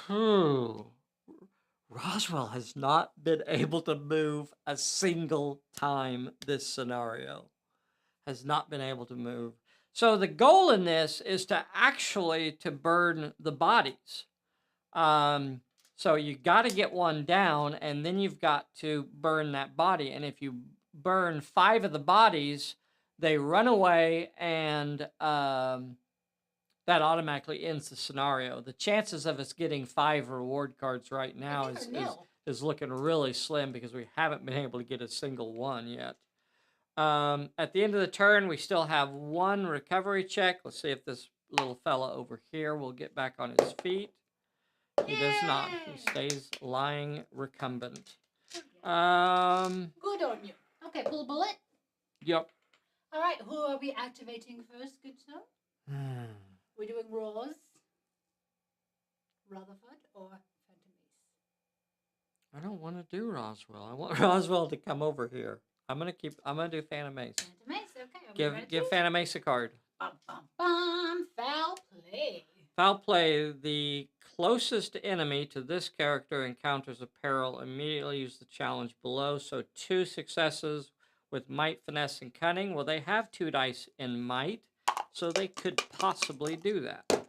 Whew. Roswell has not been able to move a single time this scenario. Has not been able to move. So the goal in this is to actually to burn the bodies. So you got to get one down, and then you've got to burn that body. And if you burn 5 of the bodies, they run away, and that automatically ends the scenario. The chances of us getting 5 reward cards right now is looking really slim because we haven't been able to get a single one yet. At the end of the turn, we still have 1 recovery check. Let's see if this little fella over here will get back on his feet. He does not. He stays lying recumbent. Good on you. Okay, pull a bullet. Yep. All right, who are we activating first, good sir? We're doing Rose, Rutherford, or Phantom Ace? I don't want to do Roswell. I want Roswell to come over here. I'm gonna do Phantom Ace. Phantom Ace, okay. Give Phantom Ace a card. Bum, bum, bum. Foul play. Foul play. The closest enemy to this character encounters a peril. Immediately use the challenge below. So 2 successes with might, finesse, and cunning. Well, they have 2 dice in might, so they could possibly do that.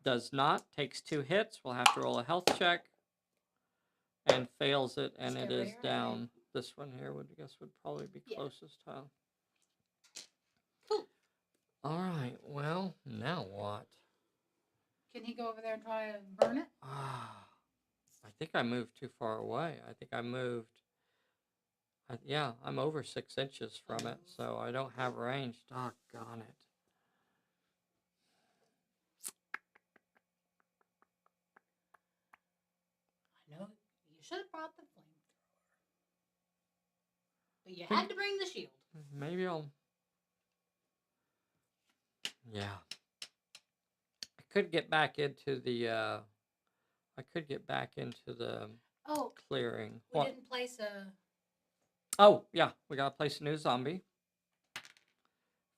Does not. Takes 2 hits. We'll have to roll a health check. And fails it, and it is down. This one here would probably be closest, huh? Cool. All right. Well, now what? Can he go over there and try and burn it? I think I moved too far away. I think I moved. Yeah, I'm over 6 inches from it, so I don't have range. Doggone it. I know you should have brought the flamethrower, but you had to bring the shield. Maybe I'll. Yeah. I could get back into the. Oh, clearing. we didn't place a. Oh, yeah. We got to place a new zombie.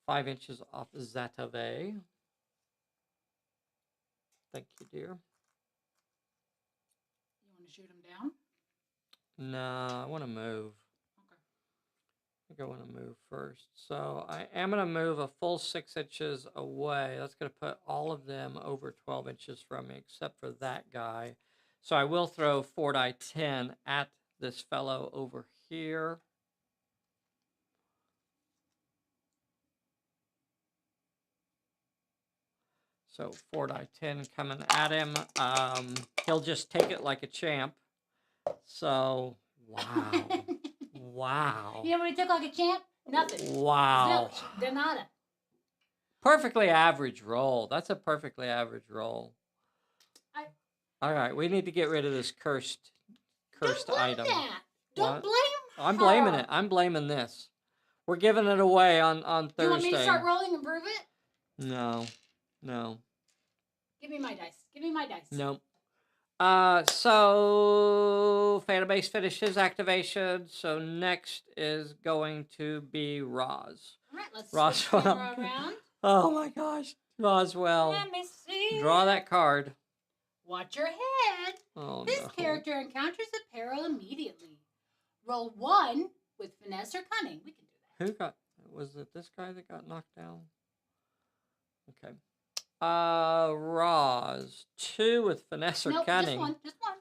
5 inches off Zatave. Thank you, dear. You want to shoot him down? No, I want to move. Okay. I think I want to move first. So I am going to move a full 6 inches away. That's going to put all of them over 12 inches from me, except for that guy. So I will throw 4 die 10 at this fellow over here. So 4 die 10 coming at him. He'll just take it like a champ. So, wow. Wow. You know what he took like a champ? Nothing. Wow. Zilch. De nada. Perfectly average roll. That's a perfectly average roll. All right, we need to get rid of this cursed Don't blame item. that. Don't blame her. I'm blaming it. I'm blaming this. We're giving it away on Thursday. You want me to start rolling and prove it? No. No. Give me my dice. Give me my dice. Nope. So Phantom Ace finished his activation. So next is going to be Roz. All right, let's Roswell. switch camera around. Oh my gosh, Roswell. Let me see. Draw that card. Watch your head. Oh This no. character encounters a peril immediately. Roll 1 with finesse or cunning. We can do that. Was it this guy that got knocked down? Okay. Roz. 2 with finesse or Nope, cunning. just one.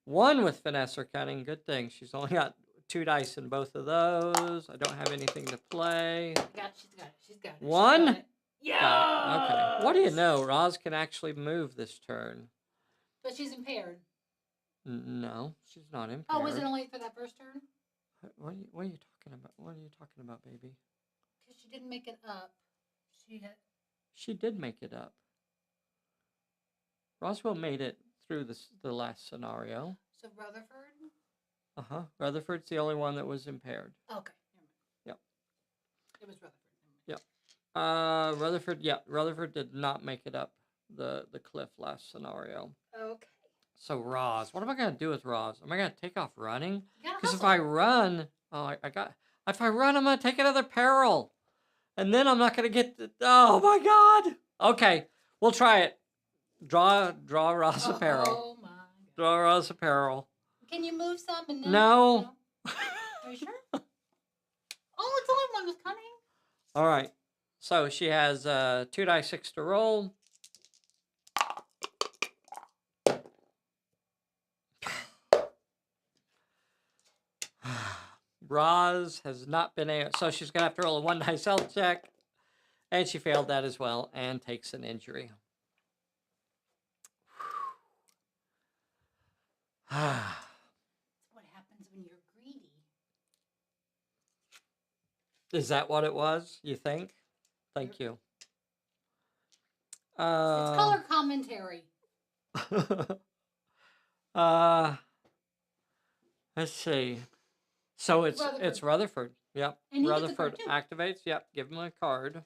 1 with finesse or cunning. Good thing. She's only got 2 dice in both of those. I don't have anything to play. She's got it. 1? Yeah. Okay. What do you know? Roz can actually move this turn. But she's impaired. No, she's not impaired. Oh, was it only for that first turn? What are you talking talking about? What are you talking about, baby? Because she didn't make it up. She did make it up. Roswell made it through the last scenario. So Rutherford? Rutherford's the only one that was impaired. Okay. Yep. It was Rutherford. Yep. Rutherford did not make it up the cliff last scenario. Okay. So Roz, what am I gonna do with Roz? Am I gonna take off running? Because Because if I run, if I run, I'm gonna take another peril, and then I'm not gonna get. Oh my God! Okay, we'll try it. Draw Roz a peril. Oh my God. Draw Roz a peril. Can you move some and then? No. Are you sure? Oh, it's only one with cunning. All right. So she has 2d6 to roll. Roz has not been able, so she's gonna have to roll a 1 dice health check, and she failed that as well, and takes an injury. That's what happens when you're greedy. Is that what it was? You think? Thank you. It's color commentary. Let's see. So it's Rutherford. Yep. And Rutherford activates. Yep. Give him a card.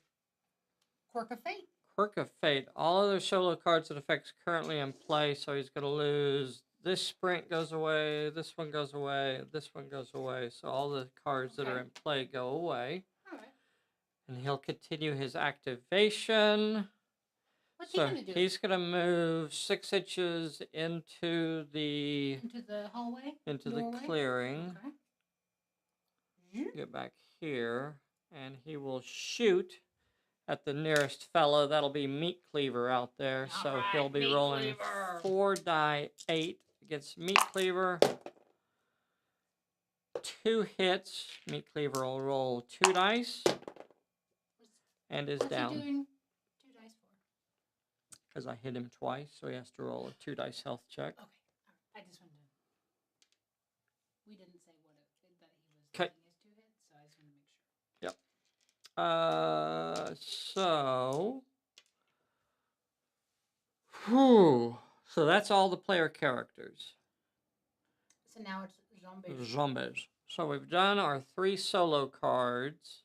Quirk of Fate. Quirk of Fate. All other solo cards that affects currently in play, so he's going to lose. This sprint goes away. This one goes away. This one goes away. So all the cards that are in play go away. All right. And he'll continue his activation. What's he going to do? He's going to move 6 inches into the hallway? Into doorway? the clearing. Okay. Get back here. And he will shoot at the nearest fellow. That'll be Meat Cleaver out there. All so right, he'll be rolling 4 die 8 against Meat Cleaver. 2 hits. Meat Cleaver will roll 2 dice. And is down. What's he doing 2 dice for? Because I hit him twice, so he has to roll a 2 dice health check. Okay. I just wanted to. We didn't say what that he was taking his 2 hits, so I just want to make sure. So that's all the player characters. So now it's zombies. Zombies. So we've done our 3 solo cards.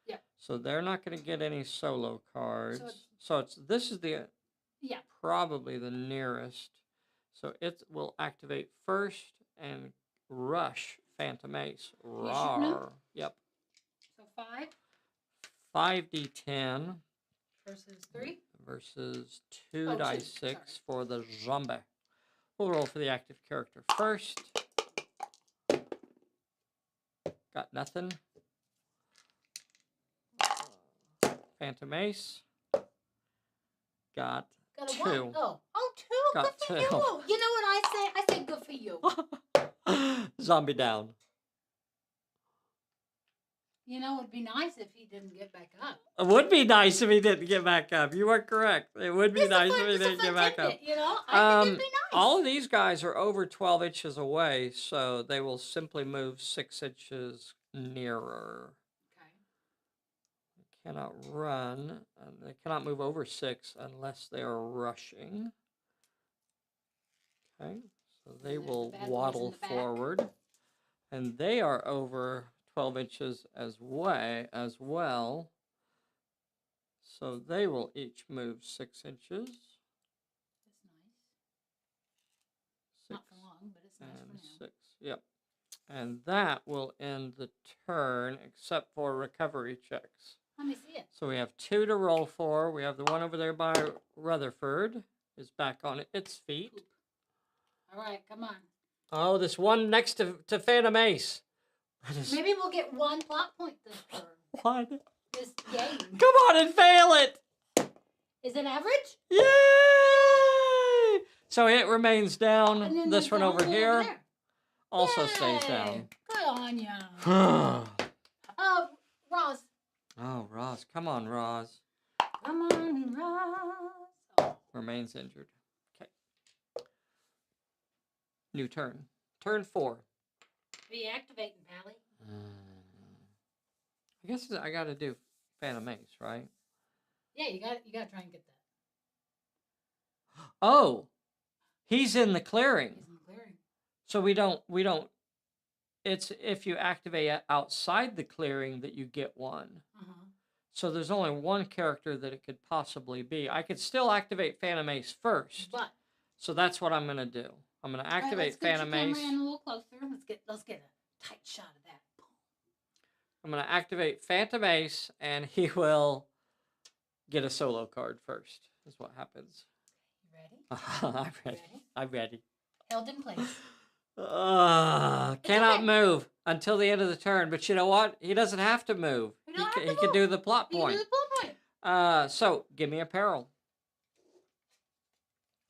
Yeah. So they're not going to get any solo cards. So this is the probably the nearest. So it will activate first and rush Phantom Ace. Rawr. Yep. So 5. 5d10 versus 3 versus 2 dice 6 for the zombie. We'll roll for the active character first. Got nothing. Phantom Ace. Got 2. 1. Oh, 2. Got good for 2. you. You know what I say? I say good for you. Zombie down. You know, it'd be nice if he didn't get back up. It would be nice if he didn't get back up. You are correct. It would be nice if he didn't get back up. You know, I think it'd be nice. All of these guys are over 12 inches away, so they will simply move 6 inches nearer. Okay. They cannot run. They cannot move over 6 unless they are rushing. Okay, so they will waddle forward. And they are over 12 inches as well. So they will each move 6 inches. That's nice. Not for long, but it's nice and for now. 6. Yep. And that will end the turn, except for recovery checks. Let me see it. So we have 2 to roll for. We have the one over there by Rutherford is back on its feet. Poop. All right, come on. Oh, this one next to Phantom Ace. Maybe we'll get 1 plot point this turn. What? This game. Come on and fail it! Is it average? Yay! So it remains down. And then This one over here there. also stays down. Good on ya. Roz. Oh, Roz. Come on, Roz. Come on, Roz. Oh. Remains injured. Okay. New turn. Turn 4. Reactivating, Pally. I guess I got to do Phantom Ace, right? Yeah, you got to try and get that. Oh, he's in the clearing. He's in the clearing. So we don't. It's if you activate outside the clearing that you get one. So there's only one character that it could possibly be. I could still activate Phantom Ace first. But so that's what I'm gonna do. I'm gonna activate let's Phantom get your Ace. camera in a little closer. Let's get a tight shot of that. I'm gonna activate Phantom Ace, and he will get a solo card first. Is what happens. You ready? I'm ready. I'm ready. Held in place. Cannot okay. move until the end of the turn. But you know what? He doesn't have to move. He can do the plot point. He can do the plot point. So give me a peril.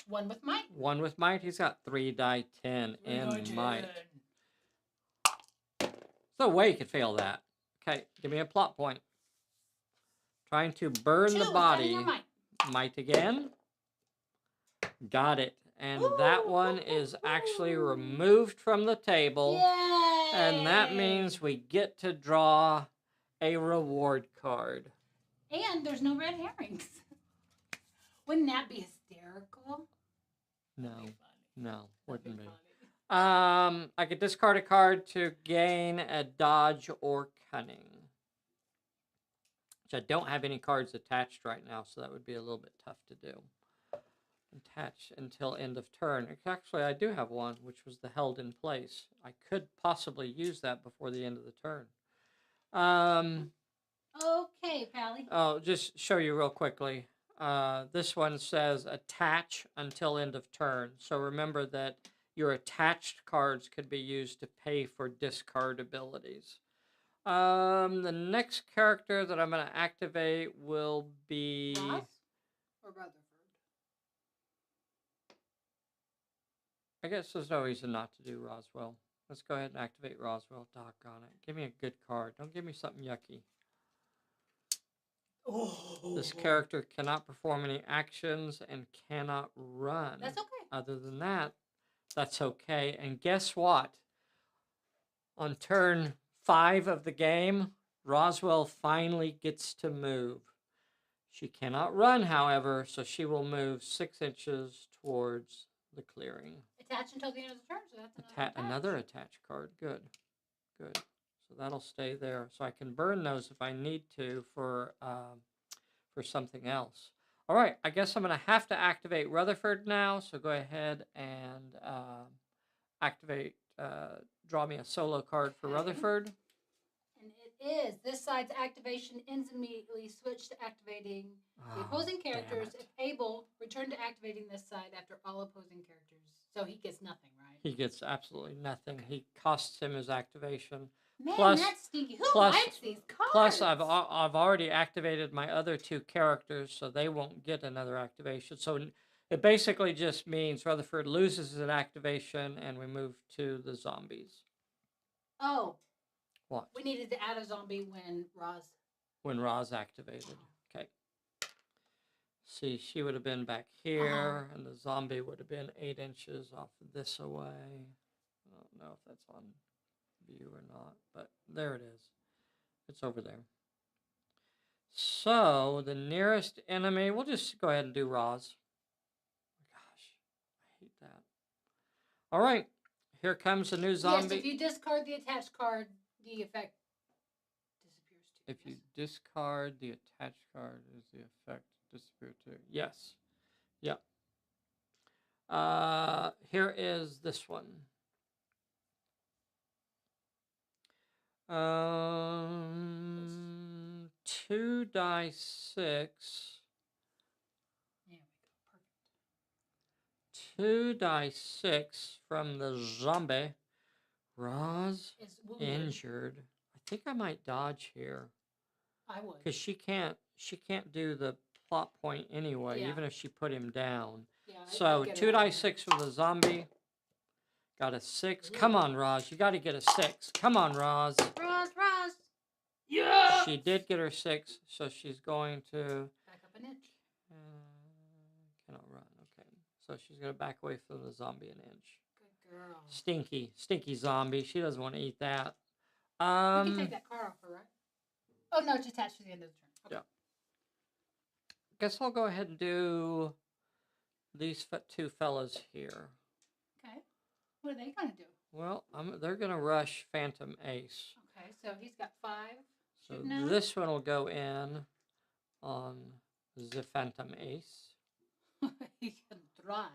One with might. One with might. He's got 3 die 10 in might. There's no way he could fail that. Okay, give me a plot point. Trying to burn the body. Might again. Got it. And that one is actually removed from the table. Yay! And that means we get to draw a reward card. And there's no red herrings. Wouldn't that be hysterical? No, wouldn't be. I could discard a card to gain a dodge or cunning. Which I don't have any cards attached right now, so that would be a little bit tough to do. Attach until end of turn. Actually, I do have one, which was the held in place. I could possibly use that before the end of the turn. Okay, Pally. Oh, just show you real quickly. This one says attach until end of turn. So remember that your attached cards could be used to pay for discard abilities. The next character that I'm going to activate will be... Ross or Rutherford? I guess there's no reason not to do Roswell. Let's go ahead and activate Roswell. Doggone it. Give me a good card. Don't give me something yucky. Oh. This character cannot perform any actions and cannot run. That's okay. Other than that, that's okay. And guess what? On turn 5 of the game, Roswell finally gets to move. She cannot run, however, so she will move 6 inches towards the clearing. Attach until the end of the turn, so that's another attach card. Good. So that'll stay there. So I can burn those if I need to for something else. All right, I guess I'm going to have to activate Rutherford now. So go ahead and activate, draw me a solo card for Rutherford. And it is. This side's activation ends immediately. Switch to activating the opposing characters. If able, return to activating this side after all opposing characters. So he gets nothing, right? He gets absolutely nothing. Okay. He costs him his activation. Man, that's stinky. Who likes these cards? Plus, I've already activated my other 2 characters, so they won't get another activation. So it basically just means Rutherford loses an activation, and we move to the zombies. Oh. What? We needed to add a zombie when Roz activated. Okay. See, she would have been back here, and the zombie would have been 8 inches off this away. I don't know if that's on view or not, but there it is. It's over there. So the nearest enemy, we'll just go ahead and do Roz. Gosh, I hate that. All right, here comes a new zombie. Yes, if you discard the attached card, the effect disappears too. If you discard the attached card, is the effect disappear too? Yes. Yep. Here is this one. 2 die 6. There we go. Perfect. 2 die 6 from the zombie. Roz injured. I think I might dodge here. I would. Because she can't do the plot point anyway, even if she put him down. Yeah, so 2 die 6 from the zombie. Got a 6. Ooh. Come on, Roz. You got to get a 6. Come on, Roz. Roz. Yeah. She did get her 6, so she's going to back up an inch. Cannot run. Okay, so she's going to back away from the zombie an inch. Good girl. Stinky zombie. She doesn't want to eat that. We can take that car off her, right? Oh, no, it's attached to the end of the turn. Okay. Yeah. Guess I'll go ahead and do these two fellas here. Okay. What are they going to do? Well, they're going to rush Phantom Ace. Okay, so he's got 5. So shooting out. this one will go in on the Phantom Ace. He can try.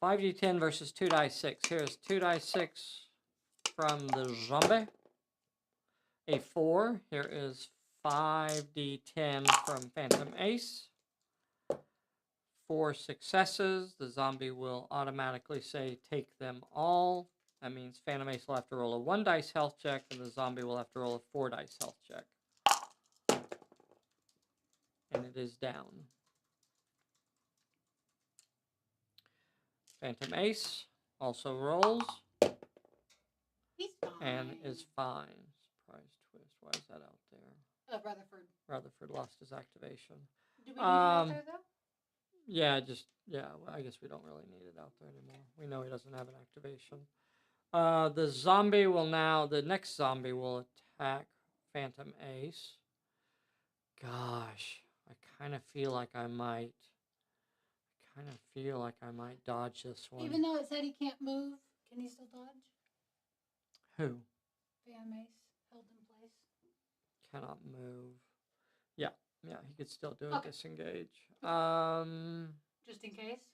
5d10 versus 2d6. Here's 2d6 from the zombie. A 4. Here is 5d10 from Phantom Ace. 4 successes. The zombie will automatically say, take them all. That means Phantom Ace will have to roll a 1 dice health check, and the zombie will have to roll a 4 dice health check. And it is down. Phantom Ace also rolls. He's fine. And is fine. Surprise twist. Why is that out there? Rutherford. Rutherford lost his activation. Do we need it out there, though? Yeah, I guess we don't really need it out there anymore. We know he doesn't have an activation. The zombie will now, the next zombie will attack Phantom Ace. Gosh, I kind of feel like I might dodge this one. Even though it said he can't move, can he still dodge? Who? Phantom Ace held in place. Cannot move. Yeah, he could still do Okay. a disengage. Just in case?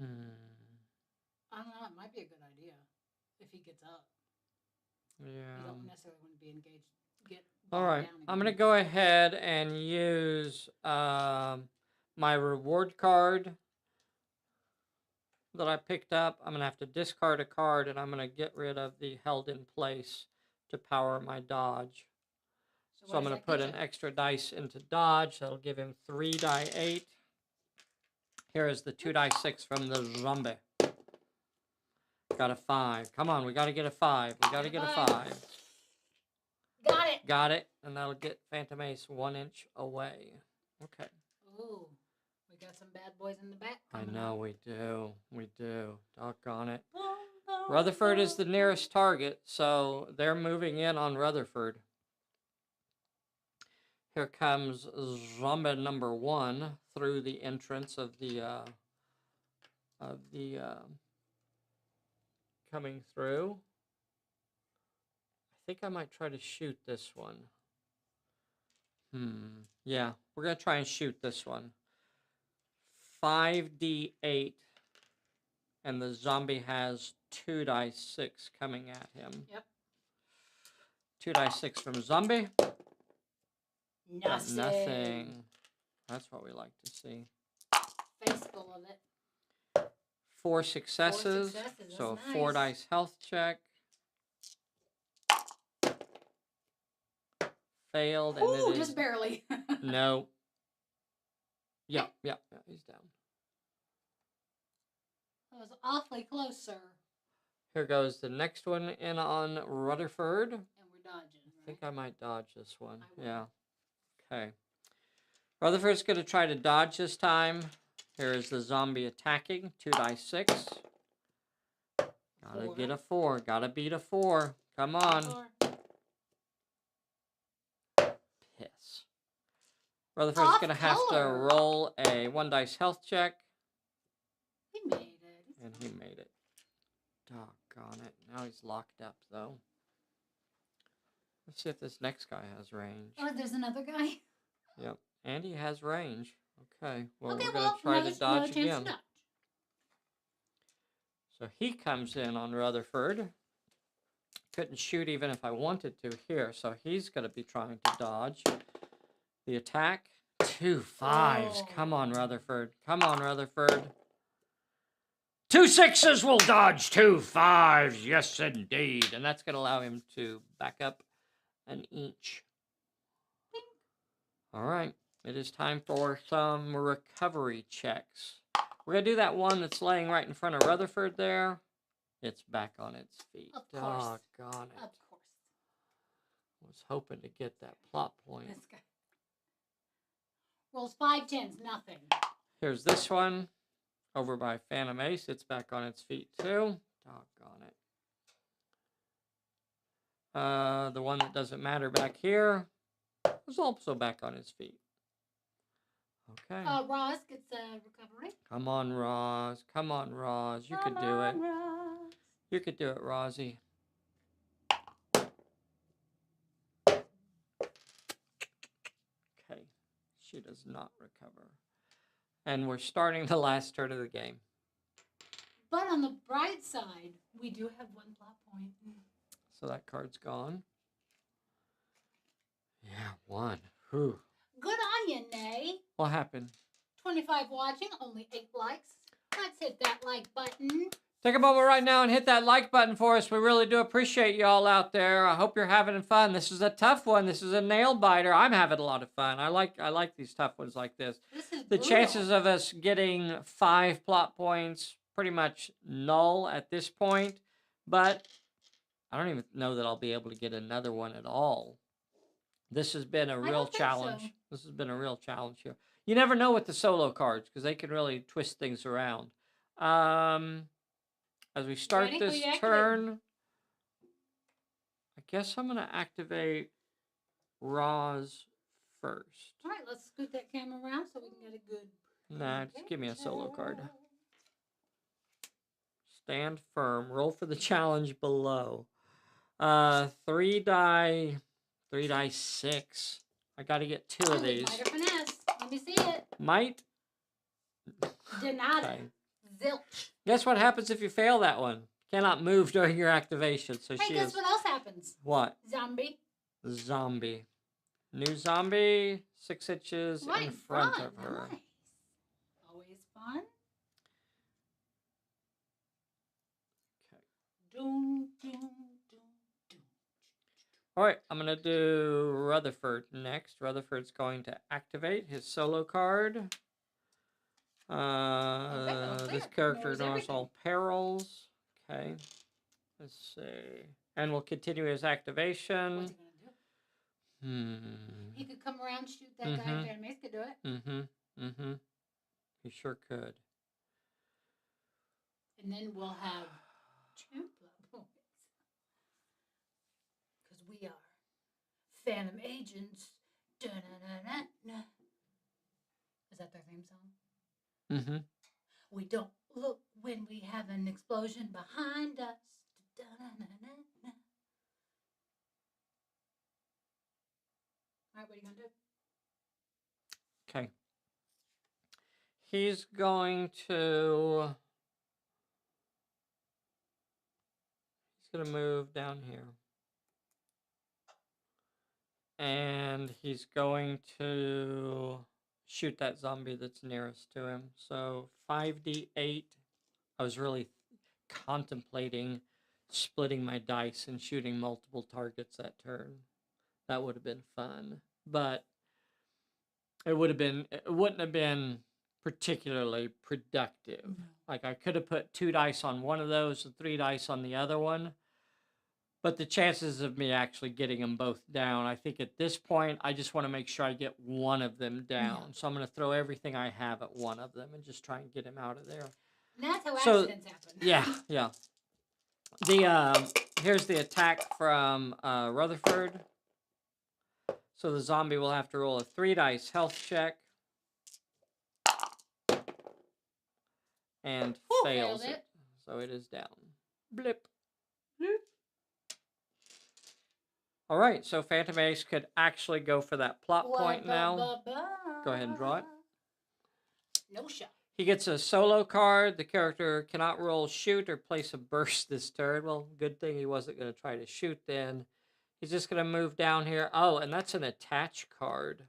I don't know, it might be a good idea if he gets up. Yeah. You don't necessarily want to be engaged. All right, I'm going to go ahead and use my reward card that I picked up. I'm going to have to discard a card, and I'm going to get rid of the held in place to power my dodge. So I'm going to put an extra dice into dodge. That'll give him 3 die 8. Here is the 2 die 6 from the zombie. Got a 5. Come on, we got to get a 5. We got to get a 5. Got it. Got it. And that'll get Phantom Ace 1 inch away. Okay. Ooh, we got some bad boys in the back. I know we do. We do. Doggone it. Rutherford is the nearest target, so they're moving in on Rutherford. Here comes zombie number 1 through the entrance of the coming through. I think I might try to shoot this one. Yeah, we're going to try and shoot this one. 5d8, and the zombie has 2 dice 6 coming at him. Yep. 2 dice 6 from zombie. Nothing. Nothing. That's what we like to see. Face full of it. 4 successes. So a 4 dice health check. Failed. And ooh, it just is... barely. No. Yeah, he's down. That was awfully close, sir. Here goes the next one in on Rutherford. And we're dodging. I think I might dodge this one. I will. Yeah. Okay. Rutherford's going to try to dodge this time. Here is the zombie attacking. 2 dice 6. Gotta get a 4. Gotta beat a 4. Come on. 4. Piss. Rutherford's going to have to roll a 1 dice health check. He made it. And he made it. Doggone it. Now he's locked up, though. Let's see if this next guy has range. Oh, there's another guy? Yep. And he has range. Okay. Well, okay, we're going to try to dodge again. To dodge. So he comes in on Rutherford. Couldn't shoot even if I wanted to here. So he's going to be trying to dodge. The attack. 2 5s. Oh. Come on, Rutherford. Come on, Rutherford. 2 6s will dodge 2 5s. Yes, indeed. And that's going to allow him to back up an inch. All right. It is time for some recovery checks. We're going to do that one that's laying right in front of Rutherford there. It's back on its feet. Of course. Doggone it. Of course. I was hoping to get that plot point. This guy. Rolls 5 10s, nothing. Here's this one. Over by Phantom Ace. It's back on its feet too. Doggone it. The one that doesn't matter back here is also back on his feet. Okay. Roz gets a recovery. Come on, Roz. Come on, Roz. You could do it. Roz. You could do it, Rosie. Okay. She does not recover. And we're starting the last turn of the game. But on the bright side, we do have 1 plot point. So that card's gone. Yeah, 1. Whew. Good on you, Nay. What happened? 25 watching, only 8 likes. Let's hit that like button. Take a moment right now and hit that like button for us. We really do appreciate y'all out there. I hope you're having fun. This is a tough one. This is a nail biter. I'm having a lot of fun. I like these tough ones like this. This is The brutal. chances of us getting 5 plot points pretty much null at this point, but I don't even know that I'll be able to get another one at all. This has been a real challenge. So. This has been a real challenge here. You never know with the solo cards because they can really twist things around. As we start this turn, I guess I'm going to activate Roz first. All right, let's scoot that camera around so we can get a good... Nah, just give me a solo card. Stand firm. Roll for the challenge below. 3 die 6. I got to get 2 of these. Might or finesse. Let me see it. Might. Denied. Okay. Zilch. Guess what happens if you fail that one? Cannot move during your activation. So hey, guess what else happens? What? Zombie. Zombie. New zombie, 6 inches Right in front of her. Nice. Always fun. Okay. Doom, doom, doom, doom. All right, I'm going to do Rutherford next. Rutherford's going to activate his solo card. This character knows all perils. Okay. Let's see. And we'll continue his activation. What's he gonna do? He could come around, shoot that guy. If Van Mace could do it. He sure could. And then we'll have 2 plot points. Because we are Phantom Agents. Da-na-na-na-na. Is that their theme song? We don't look when we have an explosion behind us. Da-na-na-na-na. All right, what are you going to do? Okay. He's going to move down here. And he's going to shoot that zombie that's nearest to him. So 5d8. I was really contemplating splitting my dice and shooting multiple targets that turn. That would have been fun. But it wouldn't have been particularly productive. No. Like I could have put 2 dice on one of those and 3 dice on the other one. But the chances of me actually getting them both down, I think at this point, I just want to make sure I get one of them down. Yeah. So I'm going to throw everything I have at one of them and just try and get him out of there. And that's how accidents happen. Yeah. Here's the attack from Rutherford. So the zombie will have to roll a 3 dice health check. And fails it. So it is down. Blip. Blip. All right, so Phantom Ace could actually go for that plot point now. Go ahead and draw it. No shot. He gets a solo card. The character cannot roll shoot or place a burst this turn. Well, good thing he wasn't going to try to shoot then. He's just going to move down here. Oh, and that's an attach card.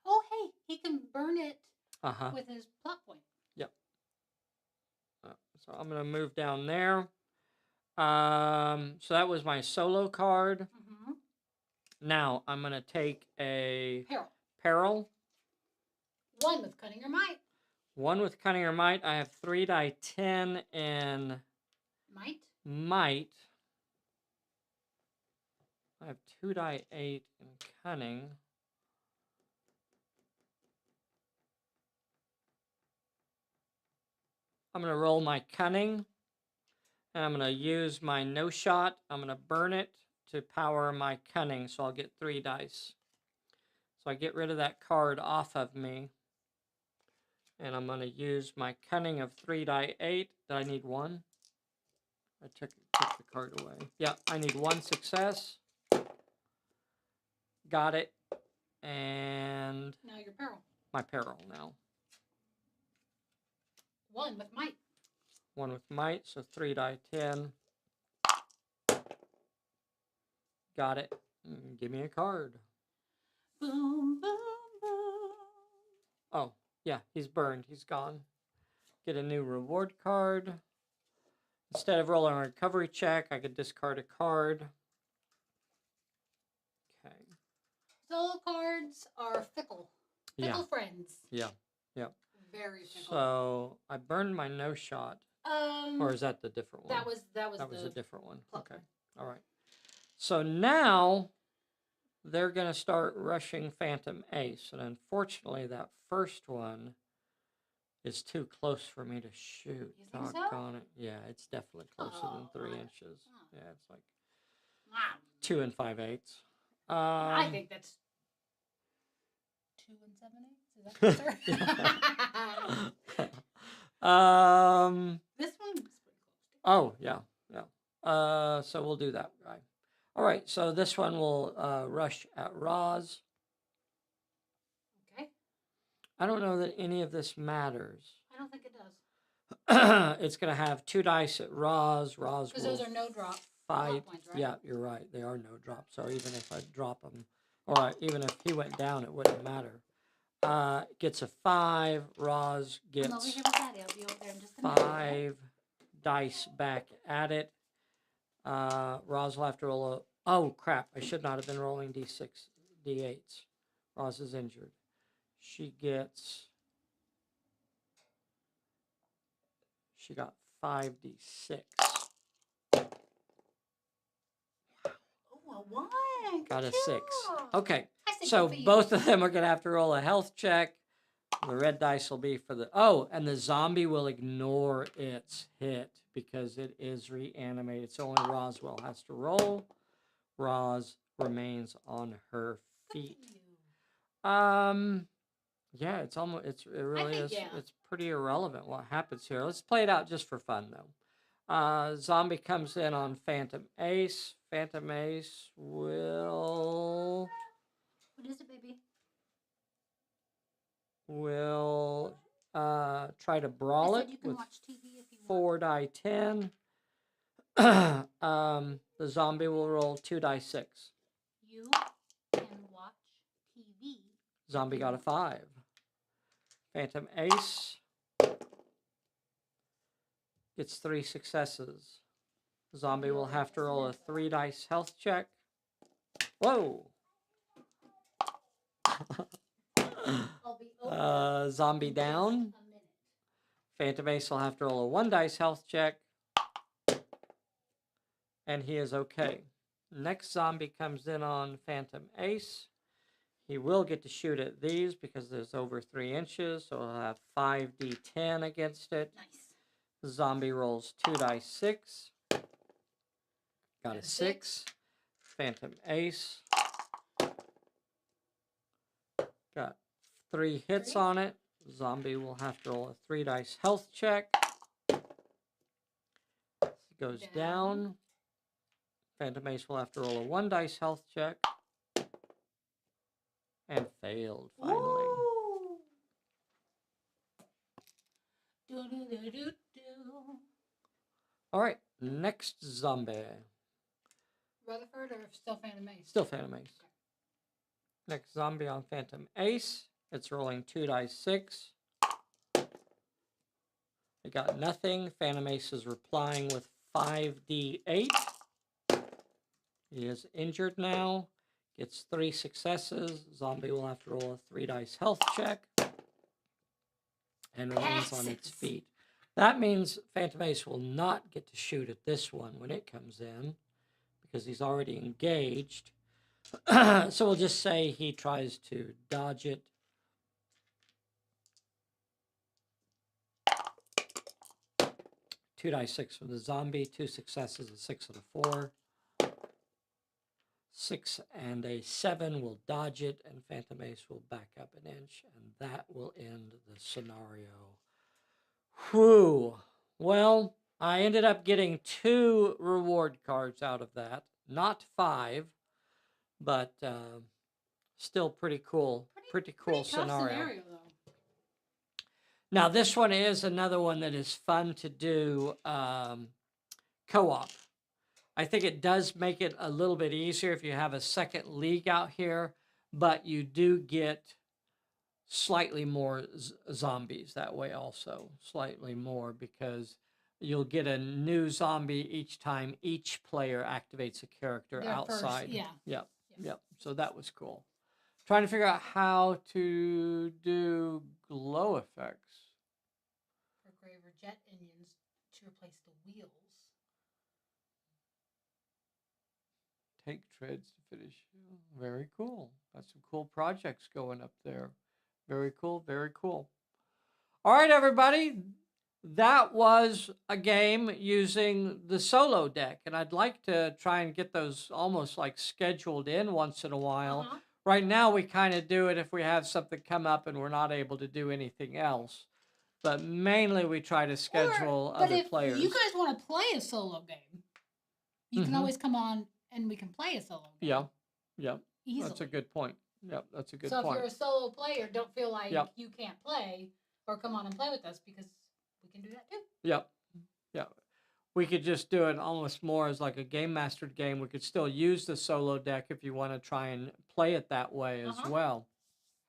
Oh, hey, he can burn it Uh-huh. with his plot point. Yep. So I'm going to move down there. So that was my solo card. Now I'm going to take a peril. 1 with cunning or might. 1 with cunning or might. I have 3 die 10 in might. I have 2 die 8 in cunning. I'm going to roll my cunning. And I'm going to use my no shot. I'm going to burn it to power my cunning, so I'll get 3 dice. So I get rid of that card off of me. And I'm going to use my cunning of 3 die 8. Did I need 1? I took the card away. Yeah, I need 1 success. Got it. And Now your peril. my peril now. 1 with might. 1 with might, so 3 die 10. Got it. Give me a card. Boom, boom, boom. Oh, yeah, he's burned. He's gone. Get a new reward card. Instead of rolling a recovery check, I could discard a card. Okay. Solo cards are fickle. Fickle friends. Yeah. Yep. Very fickle. So I burned my no shot. Or is that the different one? That was a different one. Okay. one. All right. So now they're going to start rushing Phantom Ace. And unfortunately, that first one is too close for me to shoot. You think so? Doggone it. Yeah, it's definitely closer than 3 inches. Oh. Yeah, it's like Wow. 2 5/8. I think that's 2 7/8. Is that closer? This one's pretty close. Oh, yeah. So we'll do that guy. All right, so this one will rush at Roz. Okay. I don't know that any of this matters. I don't think it does. It's going to have 2 dice at Roz. Roz Because will those are no drop. fight. Points, right? Yeah, you're right. They are no drop. So even if I drop them, or even if he went down, it wouldn't matter. Gets a 5. Roz I'm over gets here with Daddy. I'll be over there in just a minute. 5 dice back at it. Roz will have to roll a... Oh, crap. I should not have been rolling D6, D8s. Roz is injured. She got 5d6. Oh, a 1. Got a Good 6. job. Okay, I say so good for you. both of them are going to have to roll a health check. The red dice will be for the... Oh, and the zombie will ignore its hit because it is reanimated. So only Roswell has to roll. Roz remains on her feet. Yeah, it really think, is. yeah. It's pretty irrelevant what happens here. Let's play it out just for fun, though. Zombie comes in on Phantom Ace. Phantom Ace will... What is it, baby? Will try to brawl I it said you can with watch TV if you 4 die 10. The zombie will roll 2 die 6. You can watch TV. Zombie got a 5. Phantom Ace gets 3 successes. Zombie will have to roll a 3 dice health check. Whoa! I'll be over Zombie in down. just a minute. Phantom Ace will have to roll a 1 dice health check. And he is okay. Next zombie comes in on Phantom Ace. He will get to shoot at these because there's over 3 inches, so he'll have 5d10 against it. Nice. The zombie rolls 2 dice 6. Got a 6. Phantom Ace. Got 3 hits on it. Zombie will have to roll a 3 dice health check. Goes down. Phantom Ace will have to roll a 1 dice health check. And failed, finally. Ooh. Do-do-do-do-do. All right, next zombie. Rutherford or still Phantom Ace? Still Phantom Ace. Next zombie on Phantom Ace. It's rolling 2 dice 6. It got nothing. Phantom Ace is replying with 5d8. He is injured now. Gets 3 successes. Zombie will have to roll a 3 dice health check. And remains on its feet. That means Phantom Ace will not get to shoot at this one when it comes in, because he's already engaged. So we'll just say he tries to dodge it. 2 die 6 from the zombie, 2 successes, a 6 and a 4. 6 and a 7 will dodge it, and Phantom Ace will back up an inch, and that will end the scenario. Whew. Well, I ended up getting 2 reward cards out of that. Not 5, but still pretty cool. Pretty cool Pretty tough scenario. though. Now, this one is another one that is fun to do co-op. I think it does make it a little bit easier if you have a second league out here, but you do get slightly more zombies that way also. Slightly more, because you'll get a new zombie each time each player activates a character Their first, outside. yeah. Yep. So that was cool. Trying to figure out how to do glow effects. For Graver jet engines to replace the wheels. Tank treads to finish. Very cool. That's some cool projects going up there. Very cool. Very cool. All right, everybody. That was a game using the solo deck, and I'd like to try and get those almost like scheduled in once in a while. Right now, we kind of do it if we have something come up and we're not able to do anything else. But mainly, we try to schedule other players. But if you guys want to play a solo game, you can always come on and we can play a solo game. Yeah. Easily. That's a good point. Yep, that's a good point. point. So if you're a solo player, don't feel like you can't play or come on and play with us, because we can do that too. Yep. We could just do it almost more as like a game mastered game. We could still use the solo deck if you want to try and play it that way as well.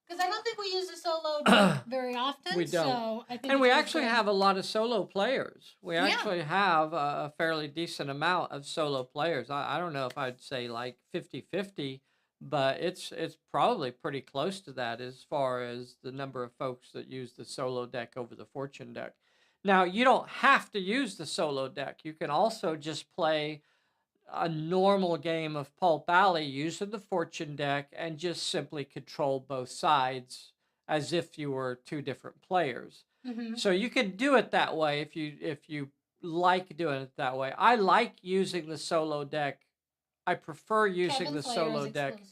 Because I don't think we use the solo deck very often. We don't. So I think and we actually have a lot of solo players. We actually have a fairly decent amount of solo players. I don't know if I'd say like 50-50, but it's probably pretty close to that as far as the number of folks that use the solo deck over the fortune deck. Now, you don't have to use the solo deck. You can also just play a normal game of Pulp Alley using the fortune deck and just simply control both sides as if you were 2 different players. So you can do it that way if you like doing it that way. I like using the solo deck. I prefer using the solo deck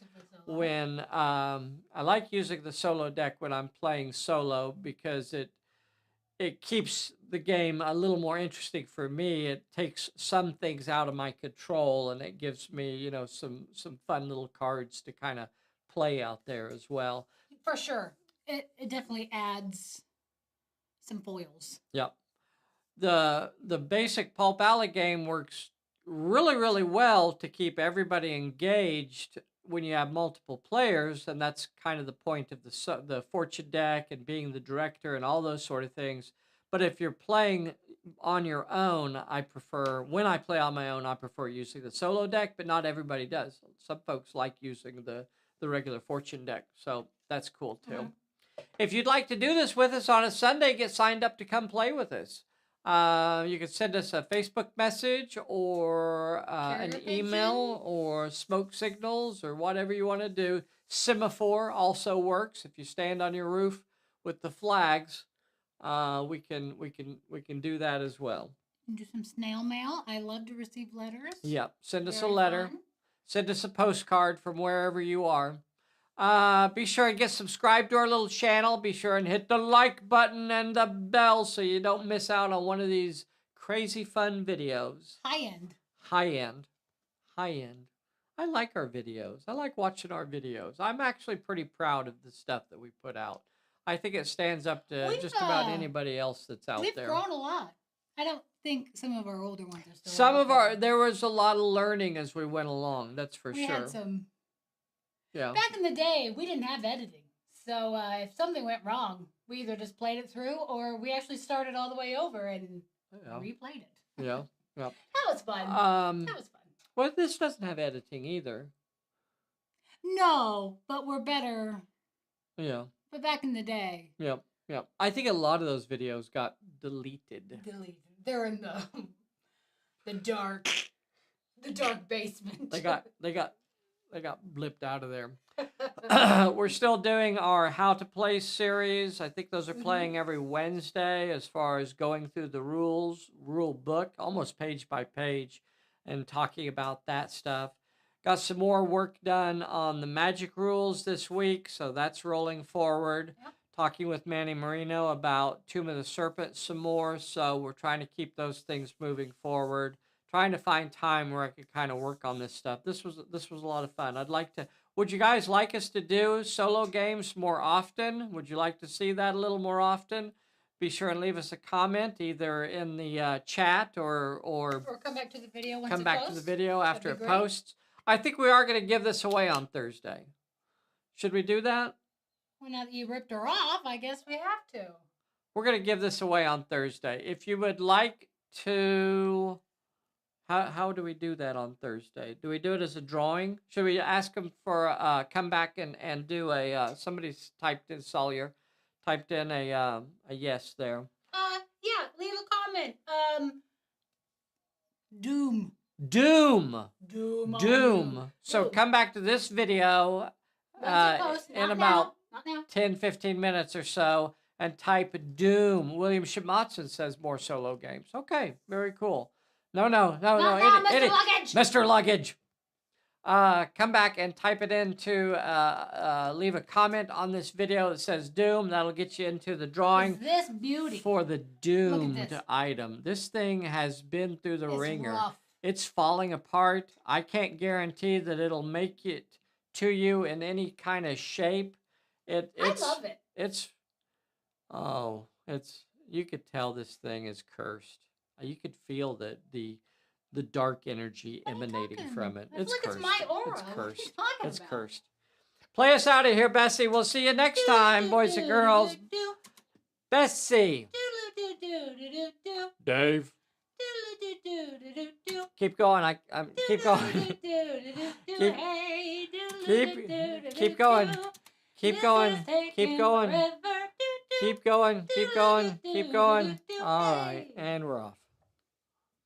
when I like using the solo deck when I'm playing solo, because it keeps the game a little more interesting for me. It takes some things out of my control, and it gives me, some fun little cards to kind of play out there as well. For sure. It definitely adds some foils. Yep. The basic Pulp Alley game works really, really well to keep everybody engaged when you have multiple players, and that's kind of the point of the fortune deck and being the director and all those sort of things. But if you're playing on your own, when I play on my own, I prefer using the solo deck, but not everybody does. Some folks like using the regular fortune deck, so that's cool too. If you'd like to do this with us on a Sunday, get signed up to come play with us. You can send us a Facebook message or an email or smoke signals or whatever you want to do. Semaphore also works. If you stand on your roof with the flags, we can do that as well. Do some snail mail. I love to receive letters. Yep. Send us a letter. Fun. Send us a postcard from wherever you are. Be sure and get subscribed to our little channel. Be sure and hit the like button and the bell so you don't miss out on one of these crazy fun videos. High end. I like our videos. I like watching our videos. I'm actually pretty proud of the stuff that we put out. I think it stands up to just about anybody else that's out there. We've grown a lot. I don't think some of our older ones are still there was a lot of learning as we went along. That's for sure. We had some. Yeah. Back in the day, we didn't have editing. So if something went wrong, we either just played it through or we actually started all the way over and replayed it. Yeah. That was fun. Well, this doesn't have editing either. No, but we're better. Yeah. But back in the day. Yep. I think a lot of those videos got deleted. They're in the dark basement. They got blipped out of there. We're still doing our How to Play series. I think those are playing every Wednesday as far as going through the rule book, almost page by page, and talking about that stuff. Got some more work done on the magic rules this week, so that's rolling forward. Yep. Talking with Manny Marino about Tomb of the Serpent some more, so we're trying to keep those things moving forward. Trying to find time where I could kind of work on this stuff. This was a lot of fun. Would you guys like us to do solo games more often? Would you like to see that a little more often? Be sure and leave us a comment either in the chat or come back to the video once come it back posts. to the video after That'd it be great. posts. I think we are going to give this away on Thursday. Should we do that? Well, now that you ripped her off, I guess we have to. We're going to give this away on Thursday. If you would like to... How do we do that on Thursday? Do we do it as a drawing? Should we ask them for come back and do a somebody's typed in Sawyer, typed in a yes there. Yeah, leave a comment. Doom. So come back to this video in about 10-15 minutes or so and type Doom. William Shimatson says more solo games. Okay, very cool. No, Mr. Luggage. Mr. Luggage. Come back and type it in to leave a comment on this video that says Doom. That'll get you into the drawing. Is this beauty for the doomed item. This thing has been through the ringer. Rough. It's falling apart. I can't guarantee that it'll make it to you in any kind of shape. I love it. You could tell this thing is cursed. You could feel the dark energy emanating from it. It's cursed. It's my aura. It's cursed. What are you talking It's about? cursed. Play us out of here, Bessie. We'll see you next time, boys and girls. Bessie. Dave. Keep going. Keep going. Keep going. Keep going. Keep going. Keep going. Keep going. Keep going. All right, and we're off.